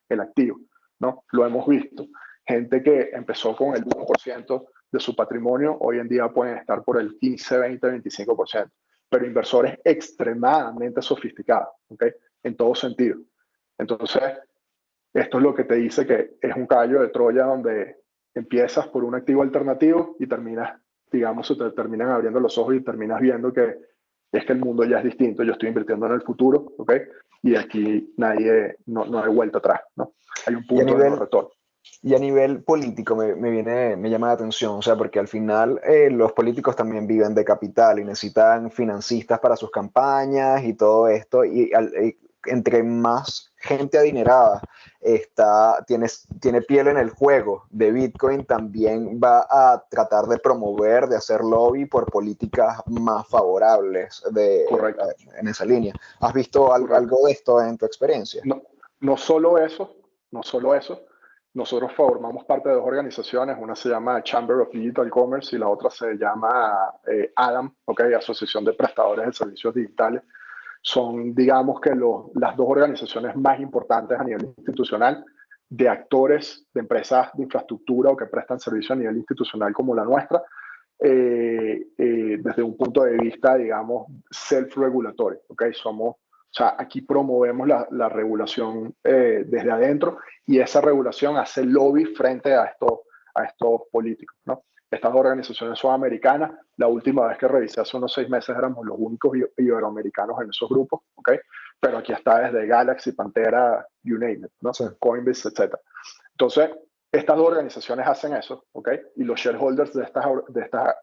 el activo, ¿no? Lo hemos visto. Gente que empezó con el 1% de su patrimonio, hoy en día pueden estar por el 15, 20, 25%. Pero inversores extremadamente sofisticados, ¿ok? En todo sentido. Entonces, esto es lo que te dice que es un caballo de Troya donde empiezas por un activo alternativo y terminas, digamos, se te terminan abriendo los ojos y terminas viendo que es que el mundo ya es distinto. Yo estoy invirtiendo en el futuro, ¿ok? Y aquí no hay vuelta atrás, ¿no? Hay un punto de no retorno. Y a nivel político me llama la atención, o sea, porque al final los políticos también viven de capital y necesitan financistas para sus campañas y todo esto, y entre más gente adinerada tiene piel en el juego de Bitcoin, también va a tratar de promover, de hacer lobby por políticas más favorables en esa línea. ¿Has visto algo de esto en tu experiencia? No solo eso, no solo eso. Nosotros formamos parte de dos organizaciones, una se llama Chamber of Digital Commerce y la otra se llama ADAM, ¿okay? Asociación de Prestadores de Servicios Digitales. Son, digamos que las dos organizaciones más importantes a nivel institucional de actores de empresas de infraestructura o que prestan servicio a nivel institucional como la nuestra, desde un punto de vista, digamos, self-regulatory, ¿okay? O sea, aquí promovemos la regulación desde adentro y esa regulación hace lobby frente a estos políticos, ¿no? Estas organizaciones son americanas. La última vez que revisé, hace unos 6 meses, éramos los únicos iberoamericanos en esos grupos, ¿ok? Pero aquí está desde Galaxy, Pantera, you name it, ¿no? Sí. Coinbase, etc. Entonces, estas dos organizaciones hacen eso, ¿ok? Y los shareholders de estas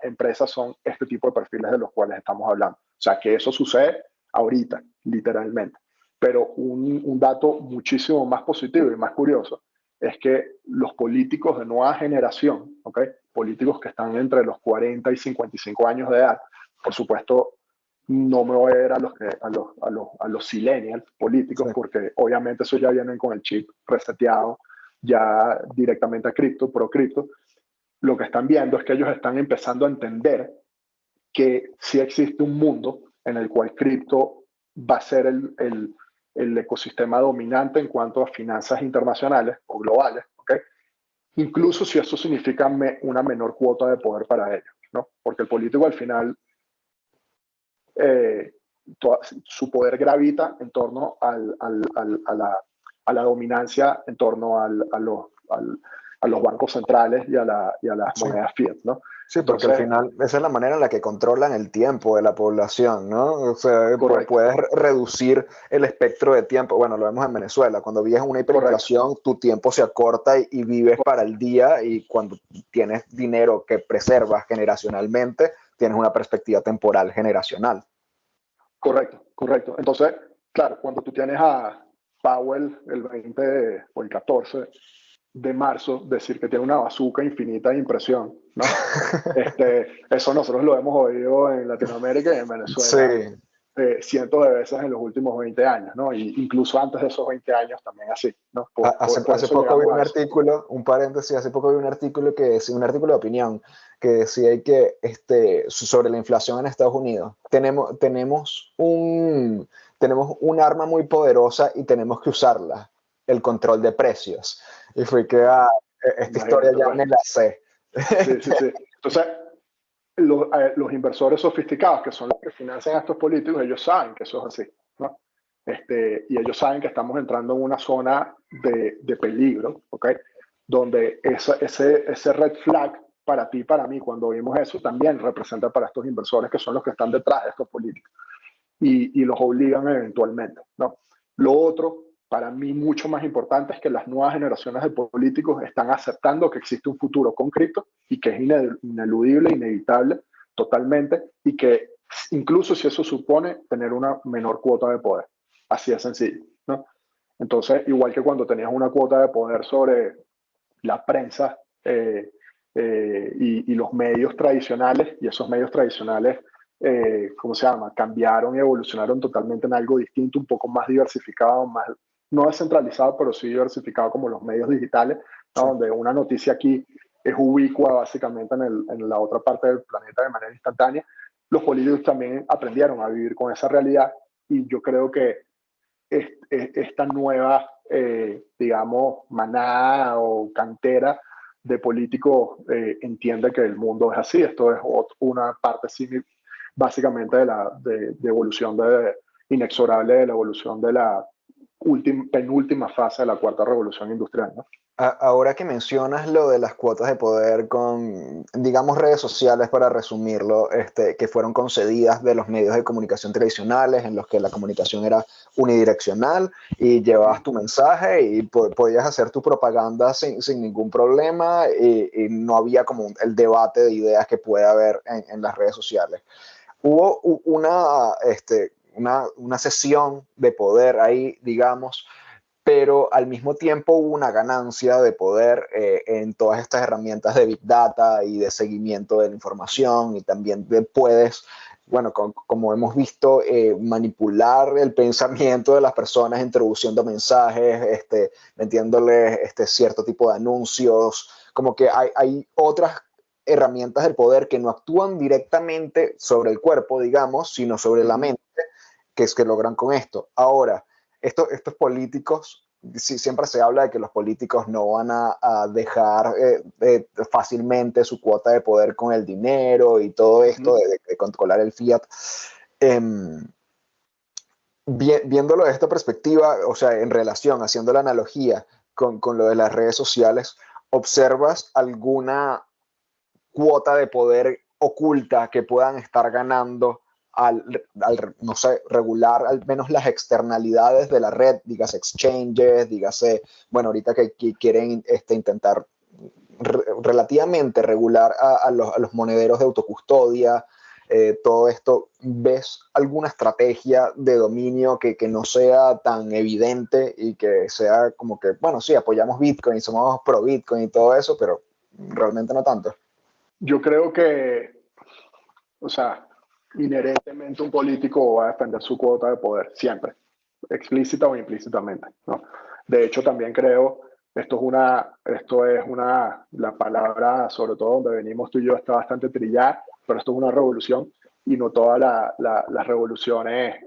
empresas son este tipo de perfiles de los cuales estamos hablando. O sea, que eso sucede ahorita, literalmente. Pero un dato muchísimo más positivo y más curioso es que los políticos de nueva generación, ¿okay? Políticos que están entre los 40 y 55 años de edad, por supuesto, no me voy a ver a los millennials políticos, sí, porque obviamente esos ya vienen con el chip reseteado ya directamente a cripto, pro cripto. Lo que están viendo es que ellos están empezando a entender que sí existe un mundo en el cual cripto va a ser el ecosistema dominante en cuanto a finanzas internacionales o globales, ¿ok? Incluso si eso significa una menor cuota de poder para ellos, ¿no? Porque el político al final, eh, su poder gravita en torno a la dominancia, en torno a los bancos centrales y a las Sí. monedas fiat, ¿no? Sí, porque al Entonces, final esa es la manera en la que controlan el tiempo de la población, ¿no? O sea, correcto, puedes reducir el espectro de tiempo. Bueno, lo vemos en Venezuela. Cuando vives una correcto, hiperinflación, tu tiempo se acorta y vives para el día, y cuando tienes dinero que preservas generacionalmente, tienes una perspectiva temporal generacional. correcto, correcto. Entonces, claro, cuando tú tienes a Powell el 20 o el 14 de marzo decir que tiene una bazooka infinita de impresión, ¿no? Eso nosotros lo hemos oído en Latinoamérica y en Venezuela Sí. cientos de veces en los últimos 20 años, ¿no? Y incluso antes de esos 20 años también así, ¿no? Por Hace eso poco vi llegamos un a eso. artículo, un paréntesis, hace poco vi un artículo que decía, un artículo de opinión que decía que sobre la inflación en Estados Unidos. Tenemos un arma muy poderosa y tenemos que usarla, el control de precios. Y fue que esta historia Imagínate, ya pues. me la sé. Sí, sí, sí. Entonces, los inversores sofisticados, que son los que financian a estos políticos, ellos saben que eso es así, ¿no? Y ellos saben que estamos entrando en una zona de peligro, ¿ok? Donde ese red flag para ti y para mí, cuando vimos eso, también representa para estos inversores que son los que están detrás de estos políticos y los obligan eventualmente, ¿no? Lo otro, para mí, mucho más importante es que las nuevas generaciones de políticos están aceptando que existe un futuro con cripto y que es ineludible, inevitable, totalmente, y que incluso si eso supone tener una menor cuota de poder. Así de sencillo, ¿no? Entonces, igual que cuando tenías una cuota de poder sobre la prensa y los medios tradicionales, y esos medios tradicionales, ¿cómo se llama? Cambiaron y evolucionaron totalmente en algo distinto, un poco más diversificado, más, no descentralizado, pero sí diversificado como los medios digitales, ¿no? Sí. Donde una noticia aquí es ubicua básicamente en la otra parte del planeta de manera instantánea. Los políticos también aprendieron a vivir con esa realidad y yo creo que esta nueva, digamos, manada o cantera de políticos entiende que el mundo es así. Esto es una parte básicamente de evolución inexorable de la evolución de la penúltima fase de la cuarta revolución industrial, ¿no? Ahora que mencionas lo de las cuotas de poder con, digamos, redes sociales, para resumirlo, que fueron concedidas de los medios de comunicación tradicionales, en los que la comunicación era unidireccional y llevabas tu mensaje y podías hacer tu propaganda sin ningún problema, y no había como el debate de ideas que puede haber en las redes sociales. Hubo una sesión de poder ahí, digamos, pero al mismo tiempo hubo una ganancia de poder en todas estas herramientas de Big Data y de seguimiento de la información, y también puedes, bueno, como hemos visto, manipular el pensamiento de las personas introduciendo mensajes, metiéndoles cierto tipo de anuncios, como que hay otras herramientas del poder que no actúan directamente sobre el cuerpo, digamos, sino sobre la mente, que es que logran con esto. Ahora, estos políticos, siempre se habla de que los políticos no van a dejar fácilmente su cuota de poder con el dinero y todo esto de controlar el fiat. Eh, Viéndolo de esta perspectiva, o sea, en relación, haciendo la analogía con lo de las redes sociales, ¿observas alguna cuota de poder oculta que puedan estar ganando no sé, regular al menos las externalidades de la red, dígase exchanges, dígase, bueno, ahorita que quieren intentar relativamente regular a los monederos de autocustodia, todo esto? ¿Ves alguna estrategia de dominio que no sea tan evidente y que sea como que, bueno, sí, apoyamos Bitcoin y somos pro Bitcoin y todo eso, pero realmente no tanto? Yo creo que, o sea, inherentemente un político va a defender su cuota de poder, siempre, explícita o implícitamente, ¿no? De hecho, también creo, la palabra, sobre todo donde venimos tú y yo, está bastante trillada, pero esto es una revolución y no todas las revoluciones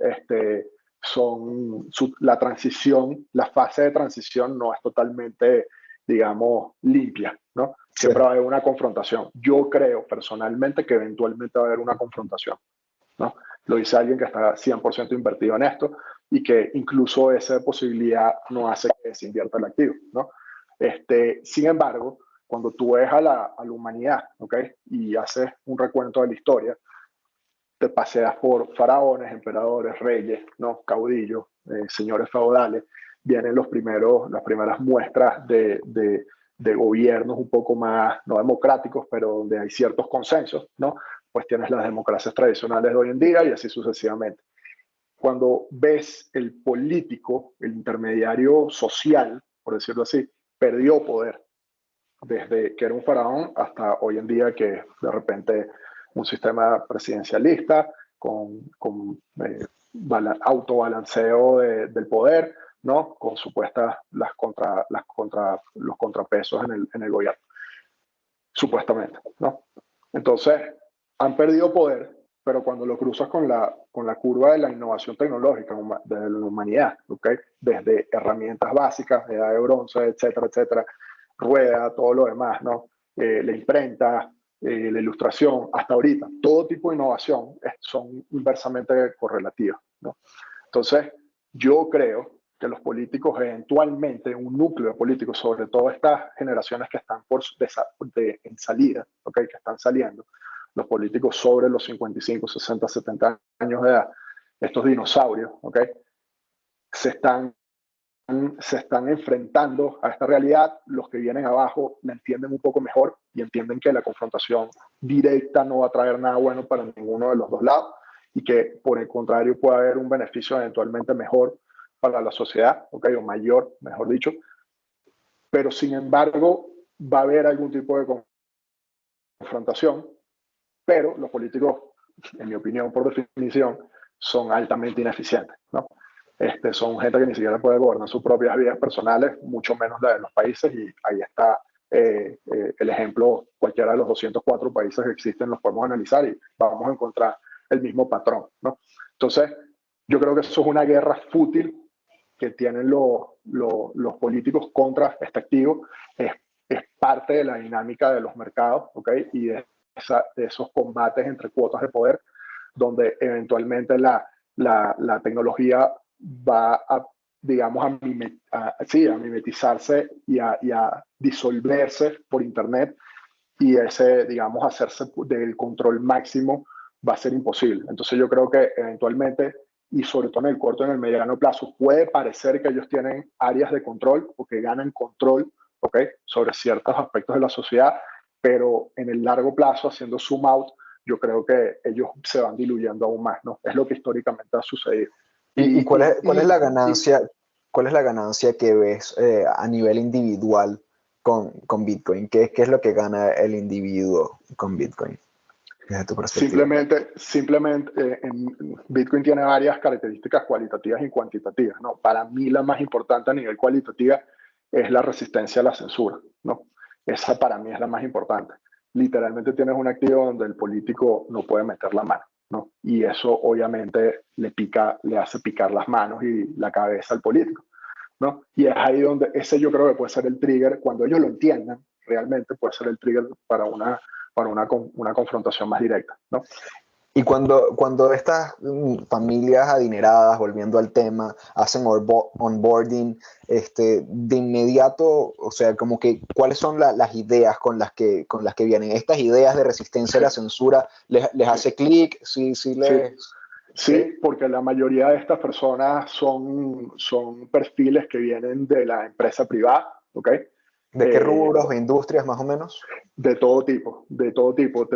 la transición, la fase de transición no es totalmente, digamos, limpia, ¿no? Sí. Siempre va a haber una confrontación. Yo creo personalmente que eventualmente va a haber una confrontación, ¿no? Lo dice alguien que está 100% invertido en esto y que incluso esa posibilidad no hace que se invierta el activo, ¿no? Sin embargo, cuando tú ves a la humanidad, ¿ok? Y haces un recuento de la historia, te paseas por faraones, emperadores, reyes, ¿no? Caudillos, señores feudales, vienen las primeras muestras de gobiernos un poco más, no democráticos, pero donde hay ciertos consensos, ¿no? Pues tienes las democracias tradicionales de hoy en día y así sucesivamente. Cuando ves el político, el intermediario social, por decirlo así, perdió poder desde que era un faraón hasta hoy en día que de repente un sistema presidencialista con autobalanceo del poder, ¿no? Con supuestas los contrapesos en el gobierno, supuestamente, ¿no? Entonces, han perdido poder, pero cuando lo cruzas con la curva de la innovación tecnológica de la humanidad, ¿okay? Desde herramientas básicas, edad de bronce, etcétera, etcétera, rueda, todo lo demás, ¿no? La imprenta, la ilustración, hasta ahorita, todo tipo de innovación son inversamente correlativas, ¿no? Entonces, yo creo que los políticos eventualmente, un núcleo de políticos, sobre todo estas generaciones que están en salida, ¿okay? Que están saliendo, los políticos sobre los 55, 60, 70 años de edad, estos dinosaurios, ¿okay? se están enfrentando a esta realidad. Los que vienen abajo la entienden un poco mejor y entienden que la confrontación directa no va a traer nada bueno para ninguno de los dos lados y que por el contrario puede haber un beneficio eventualmente mejor para la sociedad, ¿okay? O mayor, mejor dicho, pero sin embargo va a haber algún tipo de confrontación, pero los políticos, en mi opinión, por definición, son altamente ineficientes, ¿no? Son gente que ni siquiera puede gobernar sus propias vidas personales, mucho menos la de los países, y ahí está el ejemplo. Cualquiera de los 204 países que existen los podemos analizar y vamos a encontrar el mismo patrón, ¿no? Entonces, yo creo que eso es una guerra fútil que tienen los políticos contra este activo. Es parte de la dinámica de los mercados, ¿okay? Y de esos combates entre cuotas de poder, donde eventualmente la tecnología va a, digamos, a mimetizarse y a disolverse por Internet, y digamos, hacerse del control máximo va a ser imposible. Entonces yo creo que eventualmente, y sobre todo en el corto y en el mediano plazo, puede parecer que ellos tienen áreas de control o que ganan control, ¿okay? Sobre ciertos aspectos de la sociedad, pero en el largo plazo, haciendo zoom out, yo creo que ellos se van diluyendo aún más, ¿no? Es lo que históricamente ha sucedido. ¿Y cuál es la ganancia? ¿Cuál es la ganancia que ves a nivel individual con Bitcoin? ¿Qué es lo que gana el individuo con Bitcoin? Desde tu perspectiva. Simplemente Bitcoin tiene varias características cualitativas y cuantitativas, ¿no? Para mí la más importante a nivel cualitativo es la resistencia a la censura, ¿no? Esa para mí es la más importante. Literalmente tienes un activo donde el político no puede meter la mano, ¿no? Y eso obviamente le hace picar las manos y la cabeza al político, ¿no? Y es ahí donde ese yo creo que puede ser el trigger, cuando ellos lo entiendan, realmente puede ser el trigger para una confrontación más directa, ¿no? Y cuando estas familias adineradas, volviendo al tema, hacen onboarding, de inmediato, o sea, como que, ¿cuáles son las ideas con las que vienen? ¿Estas ideas de resistencia a la censura les hace clic? Sí, porque la mayoría de estas personas son perfiles que vienen de la empresa privada, ¿ok? ¿De qué rubros o industrias más o menos? De todo tipo, de todo tipo.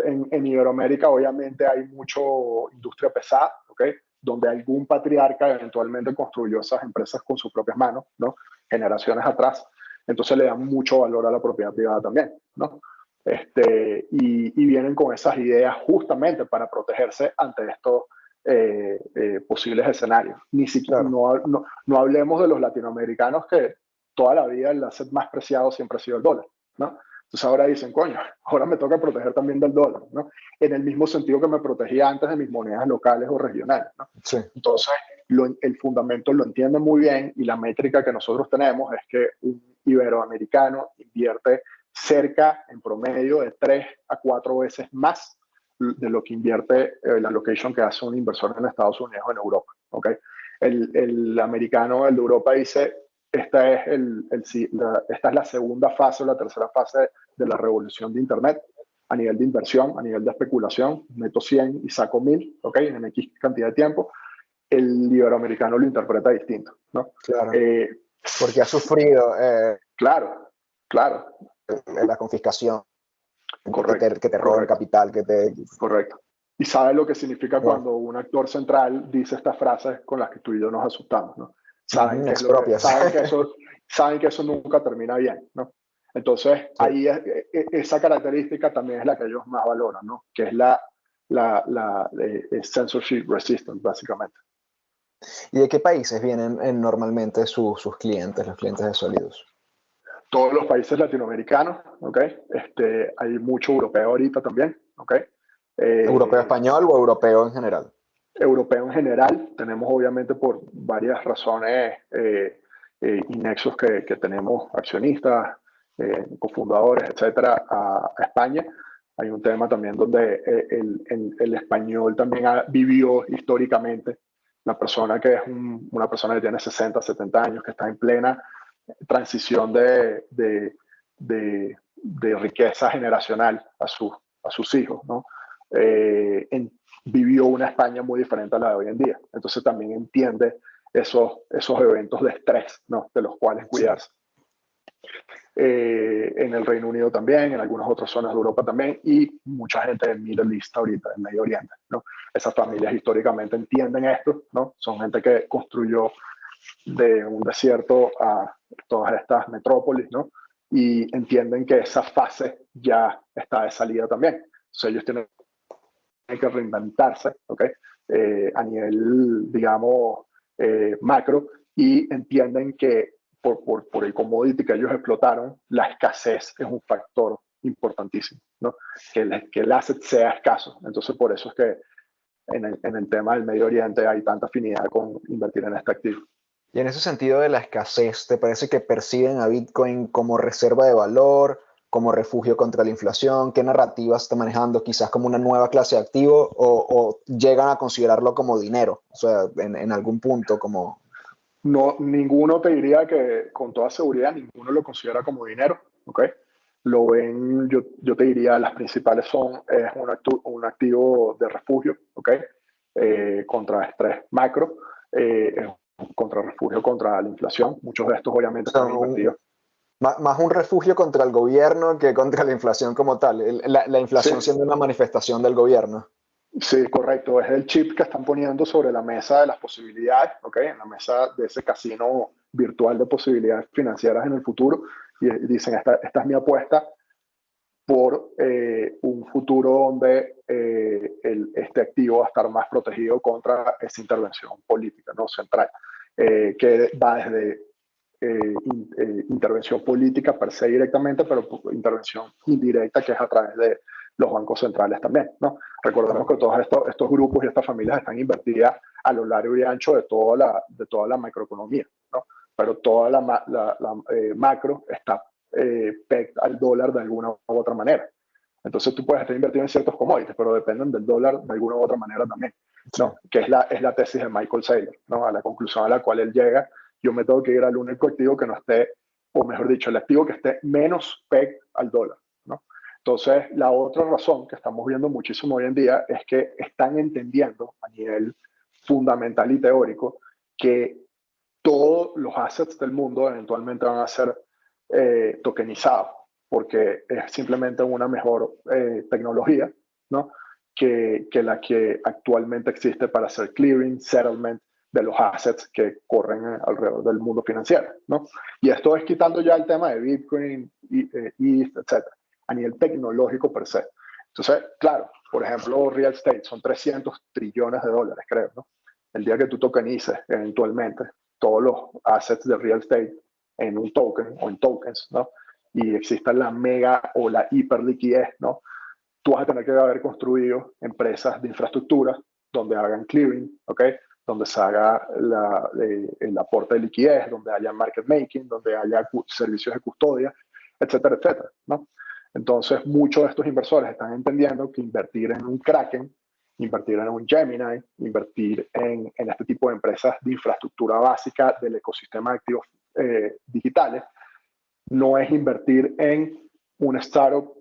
En Iberoamérica obviamente hay mucho industria pesada, ¿ok? Donde algún patriarca eventualmente construyó esas empresas con sus propias manos, ¿no? Generaciones atrás. Entonces le dan mucho valor a la propiedad privada también, ¿no? Y vienen con esas ideas justamente para protegerse ante estos posibles escenarios. Ni siquiera, claro. no hablemos de los latinoamericanos, que toda la vida el asset más preciado siempre ha sido el dólar, ¿no? Entonces ahora dicen, coño, ahora me toca proteger también del dólar, ¿no? En el mismo sentido que me protegía antes de mis monedas locales o regionales, ¿no? Sí. Entonces, el fundamento lo entiende muy bien y la métrica que nosotros tenemos es que un iberoamericano invierte cerca, en promedio, de 3 a 4 veces más de lo que invierte la allocation que hace un inversor en Estados Unidos o en Europa. ¿Okay? El americano, el de Europa, dice, esta es la segunda fase o la tercera fase de la revolución de Internet a nivel de inversión, a nivel de especulación, meto 100 y saco 1000, ¿ok? En X cantidad de tiempo. El iberoamericano lo interpreta distinto, ¿no? Claro, porque ha sufrido Claro, claro. la confiscación, Correcto, que te roben correcto, capital, que te... correcto. Y sabes lo que significa Wow. cuando un actor central dice estas frases con las que tú y yo nos asustamos, ¿no? Saben que es lo que, Expropias. saben que eso nunca termina bien, ¿no? Entonces, Sí. ahí esa característica también es la que ellos más valoran, ¿no? Que es la censorship resistance, básicamente. ¿Y de qué países vienen normalmente sus clientes, los clientes de Solidus? Todos los países latinoamericanos, ¿ok? Hay mucho europeo ahorita también, ¿ok? ¿Europeo español o europeo en general? Europeo en general, tenemos obviamente por varias razones y nexos que tenemos accionistas, cofundadores, etcétera, a España. Hay un tema también donde el español también vivió históricamente. La persona que es una persona que tiene 60, 70 años, que está en plena transición de riqueza generacional a sus hijos, ¿no? Vivió una España muy diferente a la de hoy en día. Entonces también entiende esos eventos de estrés, ¿no? De los cuales cuidarse. En el Reino Unido también, en algunas otras zonas de Europa también, y mucha gente del Middle East ahorita, del Medio Oriente, ¿no? Esas familias históricamente entienden esto, ¿no? Son gente que construyó de un desierto a todas estas metrópolis, ¿no? Y entienden que esa fase ya está de salida también. Entonces ellos tienen que reinventarse, ¿ok? A nivel, digamos, macro, y entienden que por el commodity que ellos explotaron, la escasez es un factor importantísimo, ¿no? Que el asset sea escaso. Entonces, por eso es que en el tema del Medio Oriente hay tanta afinidad con invertir en este activo. Y en ese sentido de la escasez, ¿te parece que perciben a Bitcoin como reserva de valor, como refugio contra la inflación? ¿Qué narrativas está manejando? ¿Quizás como una nueva clase de activo o llegan a considerarlo como dinero? O sea, en algún punto como... No, ninguno te diría que, con toda seguridad, ninguno lo considera como dinero, ¿ok? Lo ven, yo te diría, las principales son, es un activo de refugio, ¿ok? Contra estrés macro, contra refugio contra la inflación. Muchos de estos O obviamente sea, están invertidos. más un refugio contra el gobierno que contra la inflación como tal. La Sí, inflación siendo una manifestación del gobierno. sí, correcto. Es el chip que están poniendo sobre la mesa de las posibilidades, ¿ok? En la mesa de ese casino virtual de posibilidades financieras en el futuro. Y dicen, esta es mi apuesta por un futuro donde este activo va a estar más protegido contra esa intervención política, ¿no? Central, que va desde intervención política per se directamente, pero intervención indirecta que es a través de los bancos centrales también, ¿no? Recordemos que todos estos grupos y estas familias están invertidas a lo largo y ancho de toda la macroeconomía, ¿no? Pero toda la macro está pegged al dólar de alguna u otra manera. Entonces tú puedes estar invertido en ciertos commodities, pero dependen del dólar de alguna u otra manera también, ¿no? Que es la tesis de Michael Saylor, ¿no? A la conclusión a la cual él llega, yo me tengo que ir al único activo que no esté, o mejor dicho, el activo que esté menos pegged al dólar, ¿no? Entonces, la otra razón que estamos viendo muchísimo hoy en día es que están entendiendo a nivel fundamental y teórico que todos los assets del mundo eventualmente van a ser tokenizados, porque es simplemente una mejor tecnología, ¿no? que la que actualmente existe para hacer clearing, settlement de los assets que corren alrededor del mundo financiero, ¿no? Y esto es quitando ya el tema de Bitcoin, ETH, etc., a nivel tecnológico per se. Entonces, claro, por ejemplo, real estate son 300 trillones de dólares, creo, ¿no? El día que tú tokenices eventualmente todos los assets de real estate en un token o en tokens, ¿no? Y exista la mega o la hiperliquidez, ¿no? Tú vas a tener que haber construido empresas de infraestructura donde hagan clearing, ¿ok? donde se haga el aporte de liquidez, donde haya market making, donde haya servicios de custodia, etcétera, etcétera, ¿no? Entonces, muchos de estos inversores están entendiendo que invertir en un Kraken, invertir en un Gemini, invertir en este tipo de empresas de infraestructura básica del ecosistema de activos digitales, no es invertir en un startup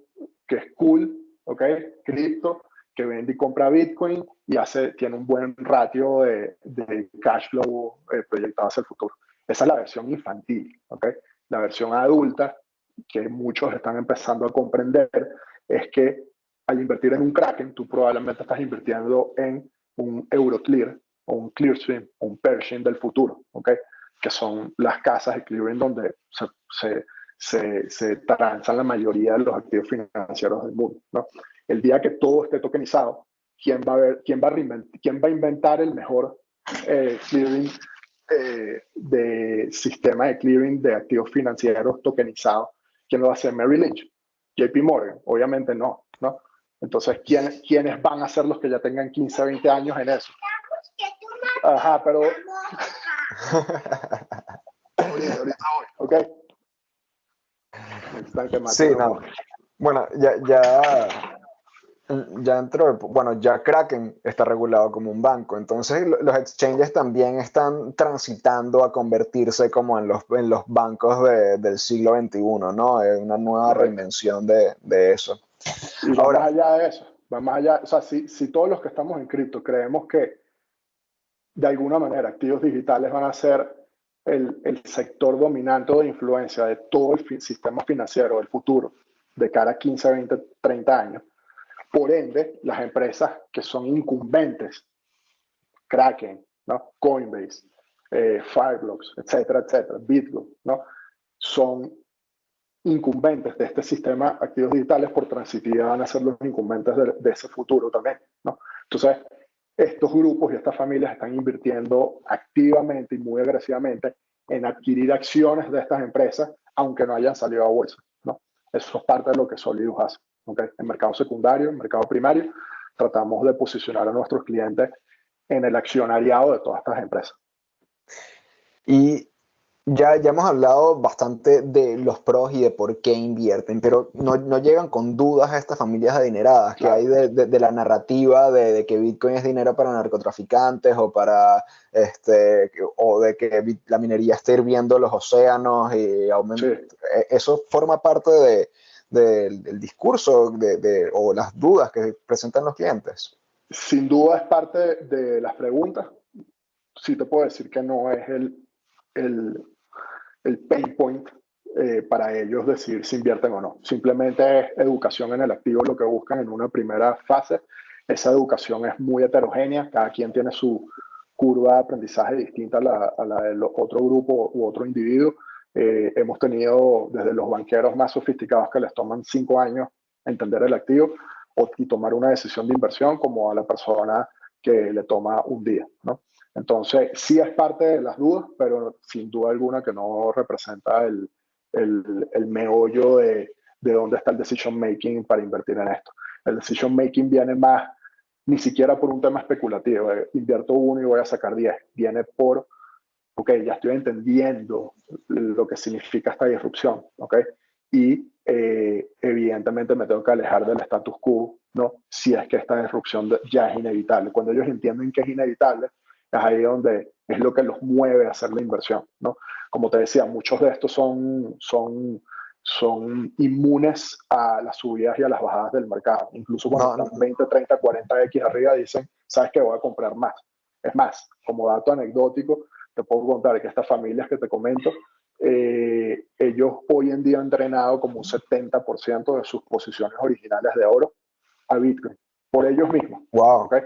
que es cool, ¿ok? Cripto, que vende y compra Bitcoin y tiene un buen ratio de cash flow proyectado hacia el futuro. Esa es la versión infantil, ¿ok? La versión adulta, que muchos están empezando a comprender, es que al invertir en un Kraken, tú probablemente estás invirtiendo en un Euroclear, o un Clearstream, o un Pershing del futuro, ¿ok? Que son las casas de clearing donde se transan la mayoría de los activos financieros del mundo, ¿no? El día que todo esté tokenizado, ¿quién va a inventar el mejor clearing de sistema de clearing de activos financieros tokenizados? ¿Quién lo va a hacer? Merrill Lynch, JP Morgan, obviamente no, ¿no? Entonces, ¿quiénes van a ser los que ya tengan 15, 20 años en eso? Ajá, pero ahorita voy, ¿ok? Sí, no. Bueno, ya entró, bueno, ya Kraken está regulado como un banco, entonces los exchanges también están transitando a convertirse como en los bancos del siglo XXI, ¿no? Es una nueva reinvención de eso. Y va más allá de eso, va más allá, o sea, si todos los que estamos en cripto creemos que de alguna manera activos digitales van a ser el sector dominante de influencia de todo el sistema financiero del futuro, de cara a 15, 20, 30 años. Por ende, las empresas que son incumbentes, Kraken, ¿no? Coinbase, Fireblocks, etcétera, etcétera, BitGo, ¿no? Son incumbentes de este sistema de activos digitales, por transitiva van a ser los incumbentes de ese futuro también, ¿no? Entonces, estos grupos y estas familias están invirtiendo activamente y muy agresivamente en adquirir acciones de estas empresas, aunque no hayan salido a bolsa, ¿no? Eso es parte de lo que Solidus hace, ¿okay? En mercado secundario, en mercado primario, tratamos de posicionar a nuestros clientes en el accionariado de todas estas empresas. Y ya hemos hablado bastante de los pros y de por qué invierten, pero no llegan con dudas a estas familias adineradas que hay de la narrativa de que Bitcoin es dinero para narcotraficantes o o de que la minería está hirviendo los océanos y aumenta. Sí. Eso forma parte del discurso o las dudas que presentan los clientes. Sin duda es parte de las preguntas. Sí te puedo decir que no es el pain point para ellos decidir si invierten o no. Simplemente es educación en el activo lo que buscan en una primera fase. Esa educación es muy heterogénea, cada quien tiene su curva de aprendizaje distinta a la del otro grupo u otro individuo. Hemos tenido desde los banqueros más sofisticados que les toman 5 años entender el activo y tomar una decisión de inversión, como a la persona que le toma un día, ¿no? Entonces, sí es parte de las dudas, pero sin duda alguna que no representa el meollo de dónde está el decision making para invertir en esto. El decision making viene más, ni siquiera por un tema especulativo, invierto 1 y voy a sacar 10. Viene por, ok, ya estoy entendiendo lo que significa esta disrupción, ok, y evidentemente me tengo que alejar del status quo, ¿no? Si es que esta disrupción ya es inevitable. Cuando ellos entienden que es inevitable, es ahí donde es lo que los mueve a hacer la inversión, ¿no? Como te decía, muchos de estos son inmunes a las subidas y a las bajadas del mercado. Incluso cuando están 20, 30, 40x arriba, dicen, ¿sabes qué? Voy a comprar más. Es más, como dato anecdótico, te puedo contar que estas familias que te comento, ellos hoy en día han drenado como un 70% de sus posiciones originales de oro a Bitcoin, por ellos mismos. Wow. ¿Okay?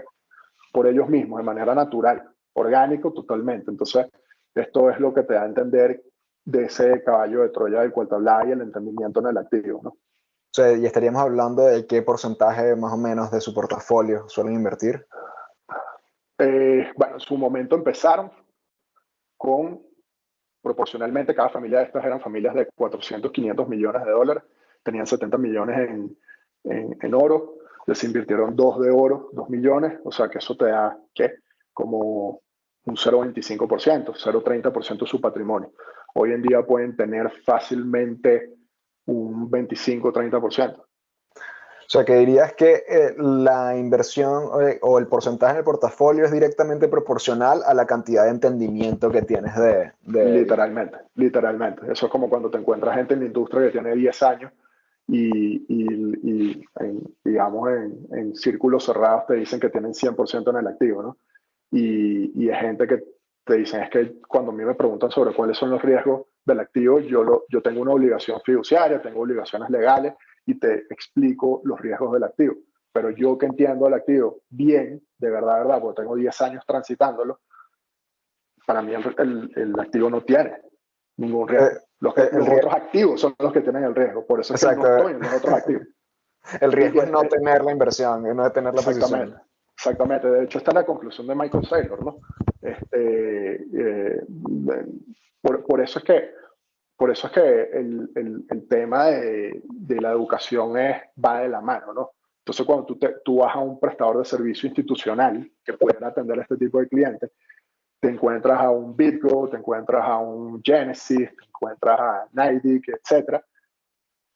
Por ellos mismos, de manera natural, orgánico totalmente. Entonces, esto es lo que te da a entender de ese caballo de Troya del cual te hablaba y el entendimiento en el activo, ¿no? O sea, y estaríamos hablando de qué porcentaje más o menos de su portafolio suelen invertir. Bueno, en su momento empezaron con, proporcionalmente, cada familia de estas eran familias de 400, 500 millones de dólares, tenían 70 millones en oro, les invirtieron 2 de oro, 2 millones, o sea que eso te da, ¿qué? Como un 0,25%, 0,30% de su patrimonio. Hoy en día pueden tener fácilmente un 25-30%. O sea, que dirías que la inversión o el porcentaje en el portafolio es directamente proporcional a la cantidad de entendimiento que tienes Literalmente, literalmente. Eso es como cuando te encuentras gente en la industria que tiene 10 años digamos, en círculos cerrados te dicen que tienen 100% en el activo, ¿no? Y es gente que te dicen, es que cuando a mí me preguntan sobre cuáles son los riesgos del activo, yo tengo una obligación fiduciaria, tengo obligaciones legales y te explico los riesgos del activo. Pero yo que entiendo el activo bien, de verdad, porque tengo 10 años transitándolo, para mí el activo no tiene ningún riesgo. Los otros activos son los que tienen el riesgo, por eso es que no estoy en los otros activos. El riesgo es no tener la inversión, no tener la posición. Exactamente, de hecho está la conclusión de Michael Saylor, ¿no? Por eso es que el tema de la educación va de la mano, ¿no? Entonces cuando tú vas a un prestador de servicio institucional que pueda atender a este tipo de clientes, te encuentras a un BitGo, te encuentras a un Genesis, te encuentras a Nidic, etcétera,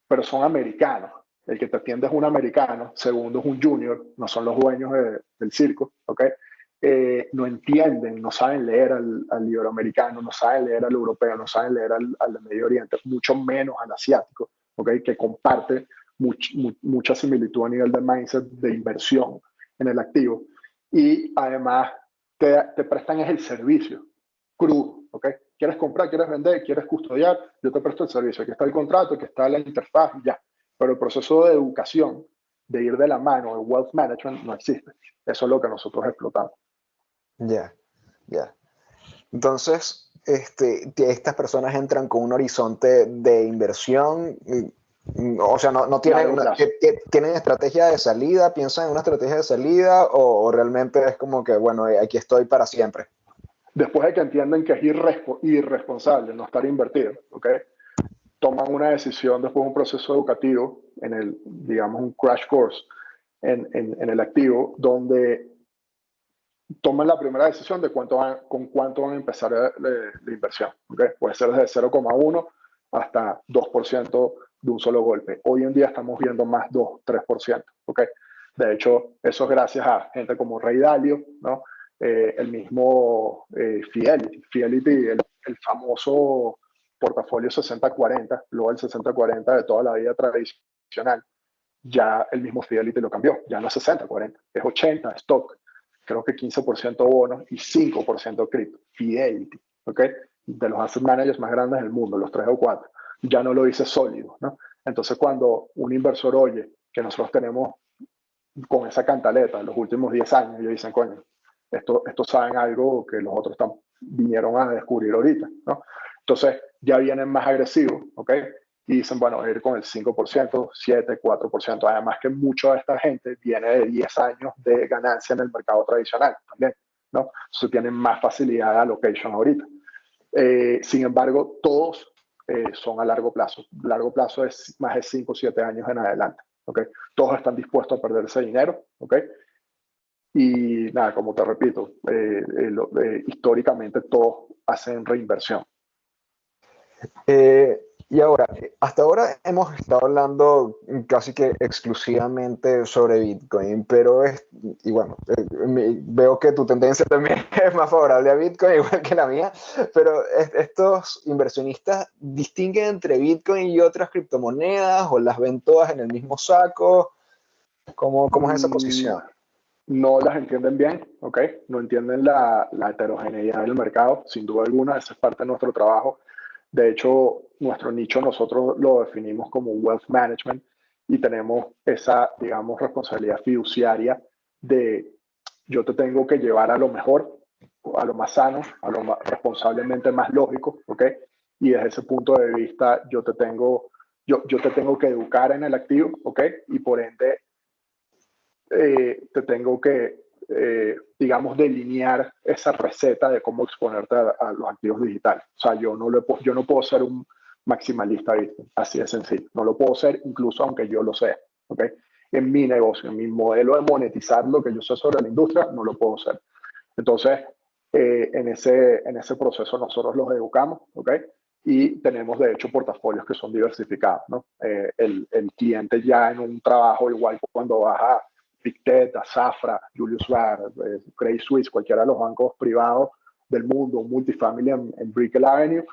pero son americanos. El que te atiende es un americano, segundo es un junior, no son los dueños del circo, ¿ok? No entienden, no saben leer al iberoamericano, no saben leer al europeo, no saben leer al Medio Oriente, mucho menos al asiático, ¿ok? Que comparte mucha similitud a nivel de mindset de inversión en el activo. Y además te prestan es el servicio crudo, ¿ok? ¿Quieres comprar, quieres vender, quieres custodiar? Yo te presto el servicio. Aquí está el contrato, aquí está la interfaz y ya. Pero el proceso de educación, de ir de la mano, el wealth management, no existe. Eso es lo que nosotros explotamos. Ya. Entonces, estas personas entran con un horizonte de inversión, o sea, no tienen, tienen estrategia de salida, piensan en una estrategia de salida o realmente es como que, bueno, aquí estoy para siempre. Después de que entienden que es irresponsable no estar invertido, ¿ok? Toman una decisión después de un proceso educativo, digamos, un crash course en el activo, donde toman la primera decisión de con cuánto van a empezar la inversión. ¿Okay? Puede ser desde 0,1 hasta 2% de un solo golpe. Hoy en día estamos viendo más 2-3%. ¿Okay? De hecho, eso es gracias a gente como Ray Dalio, ¿no? El mismo Fidelity. Fidelity, el famoso portafolio 60-40, luego el 60-40 de toda la vida tradicional, ya el mismo Fidelity lo cambió. Ya no es 60-40, es 80 stock, creo que 15% bonos y 5% cripto. Fidelity, ¿ok? De los asset managers más grandes del mundo, los 3 o 4. Ya no lo dice sólido, ¿no? Entonces, cuando un inversor oye que nosotros tenemos con esa cantaleta en los últimos 10 años, ellos dicen, coño, estos saben algo que los otros vinieron a descubrir ahorita, ¿no? Entonces, ya vienen más agresivos, ¿ok? Y dicen, bueno, ir con el 5%, 7, 4%. Además que mucha de esta gente viene de 10 años de ganancia en el mercado tradicional también, ¿no? Entonces tienen más facilidad de allocation ahorita. Sin embargo, todos son a largo plazo. Largo plazo es más de 5 o 7 años en adelante, ¿ok? Todos están dispuestos a perder ese dinero, ¿ok? Y nada, como te repito, históricamente todos hacen reinversión. Y ahora, hasta ahora hemos estado hablando casi que exclusivamente sobre Bitcoin, pero y bueno, veo que tu tendencia también es más favorable a Bitcoin, igual que la mía, pero estos inversionistas distinguen entre Bitcoin y otras criptomonedas o las ven todas en el mismo saco. ¿Cómo es esa posición? No las entienden bien, ¿ok? No entienden la heterogeneidad del mercado, sin duda alguna, esa es parte de nuestro trabajo. De hecho, nuestro nicho nosotros lo definimos como wealth management y tenemos esa, digamos, responsabilidad fiduciaria de yo te tengo que llevar a lo mejor, a lo más sano, a lo más, responsablemente más lógico, ¿ok? Y desde ese punto de vista yo te tengo que educar en el activo, ¿ok? Y por ende te tengo que, digamos, delinear esa receta de cómo exponerte a los activos digitales. O sea, yo no puedo ser un maximalista, así de sencillo. No lo puedo ser, incluso aunque yo lo sea. ¿Okay? En mi negocio, en mi modelo de monetizar lo que yo sé sobre la industria, no lo puedo ser. Entonces, en ese proceso nosotros los educamos, ¿ok? Y tenemos de hecho portafolios que son diversificados, ¿no? El cliente ya en un trabajo igual cuando vas a Pictet, Safra, Julius Baer, Credit Suisse, cualquiera de los bancos privados del mundo, un multifamily en Brickell Avenue,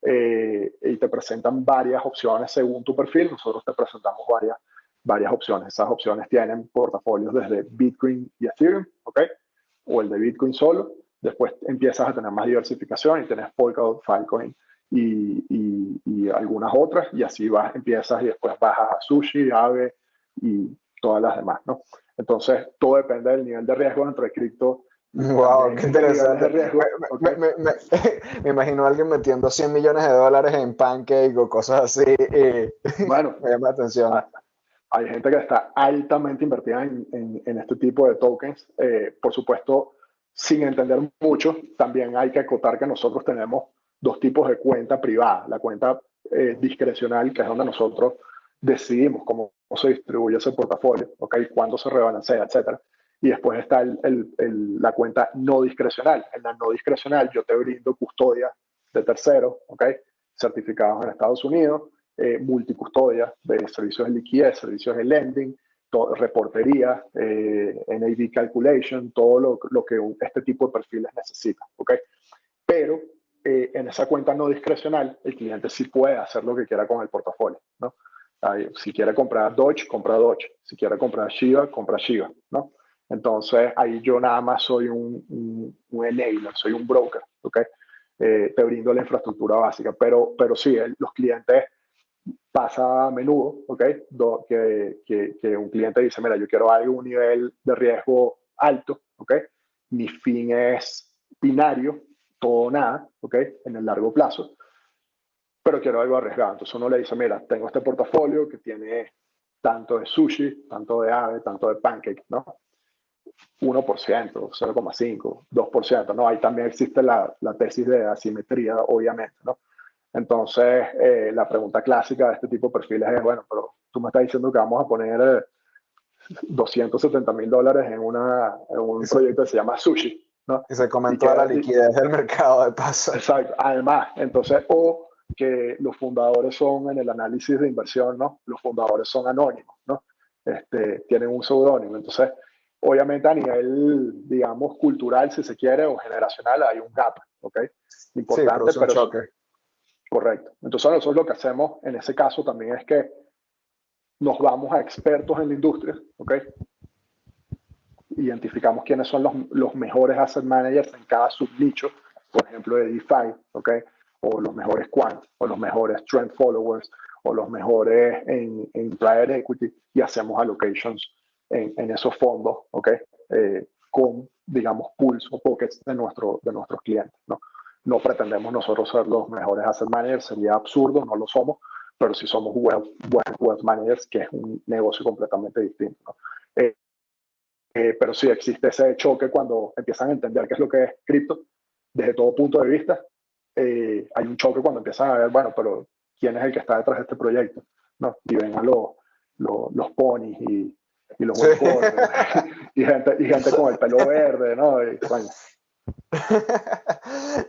y te presentan varias opciones según tu perfil. Nosotros te presentamos varias opciones. Esas opciones tienen portafolios desde Bitcoin y Ethereum, ¿ok? O el de Bitcoin solo. Después empiezas a tener más diversificación y tienes Polkadot, Filecoin y algunas otras, y así empiezas y después bajas a Sushi, Aave y todas las demás, ¿no? Entonces, todo depende del nivel de riesgo dentro de cripto. Wow, qué interesante. Riesgo, okay. Me imagino a alguien metiendo $100 millones en Pancake o cosas así. Bueno, me llama la atención. Hay gente que está altamente invertida en este tipo de tokens. Por supuesto, sin entender mucho, también hay que acotar que nosotros tenemos dos tipos de cuenta privada. La cuenta discrecional, que es donde nosotros decidimos cómo se distribuye ese portafolio, ¿okay? Cuándo se rebalancea, etcétera. Y después está la cuenta no discrecional. En la no discrecional yo te brindo custodia de terceros, ¿okay? Certificados en Estados Unidos, multicustodia de servicios de liquidez, servicios de lending, reportería, NAV calculation, todo lo que este tipo de perfiles necesita, ¿okay? Pero en esa cuenta no discrecional, el cliente sí puede hacer lo que quiera con el portafolio, ¿no? Si quiere comprar Doge, compra Doge. Si quiere comprar Shiba, compra Shiba, ¿no? Entonces, ahí yo nada más soy un enabler, soy un broker, ¿ok? Te brindo la infraestructura básica, pero sí, los clientes pasa a menudo, ¿ok? Que un cliente dice, mira, yo quiero algo, un nivel de riesgo alto, ¿ok? Mi fin es binario, todo o nada, ¿ok? En el largo plazo, pero quiero algo arriesgado. Entonces uno le dice, mira, tengo este portafolio que tiene tanto de sushi, tanto de ave, tanto de pancake, ¿no? 1%, 0,5%, 2%, ¿no? Ahí también existe la tesis de asimetría, obviamente, ¿no? Entonces, la pregunta clásica de este tipo de perfiles es, bueno, pero tú me estás diciendo que vamos a poner $270,000 en un proyecto que se llama Sushi, ¿no? Y se comentó la liquidez del mercado de paso. Exacto. Además, entonces, o que los fundadores son en el análisis de inversión, ¿no? Los fundadores son anónimos, ¿no? Tienen un seudónimo. Entonces, obviamente a nivel, digamos, cultural, si se quiere, o generacional, hay un gap, ¿ok? Importante, sí, pero un choque. Correcto. Entonces nosotros lo que hacemos en ese caso también es que nos vamos a expertos en la industria, ¿ok? Identificamos quiénes son los mejores asset managers en cada subnicho, por ejemplo, de DeFi, ¿ok? O los mejores quant, o los mejores trend followers, o los mejores en private equity, y hacemos allocations en esos fondos, ¿ok? Con, digamos, pools o pockets de nuestros clientes, ¿no? No pretendemos nosotros ser los mejores asset managers, sería absurdo, no lo somos, pero sí somos wealth managers, que es un negocio completamente distinto, ¿no? Pero sí existe ese choque cuando empiezan a entender qué es lo que es cripto, desde todo punto de vista. Hay un choque cuando empiezan a ver, bueno, pero ¿quién es el que está detrás de este proyecto? ¿No? Y ven a los ponis y los wakeboarders, y gente con el pelo verde, ¿no? Bueno.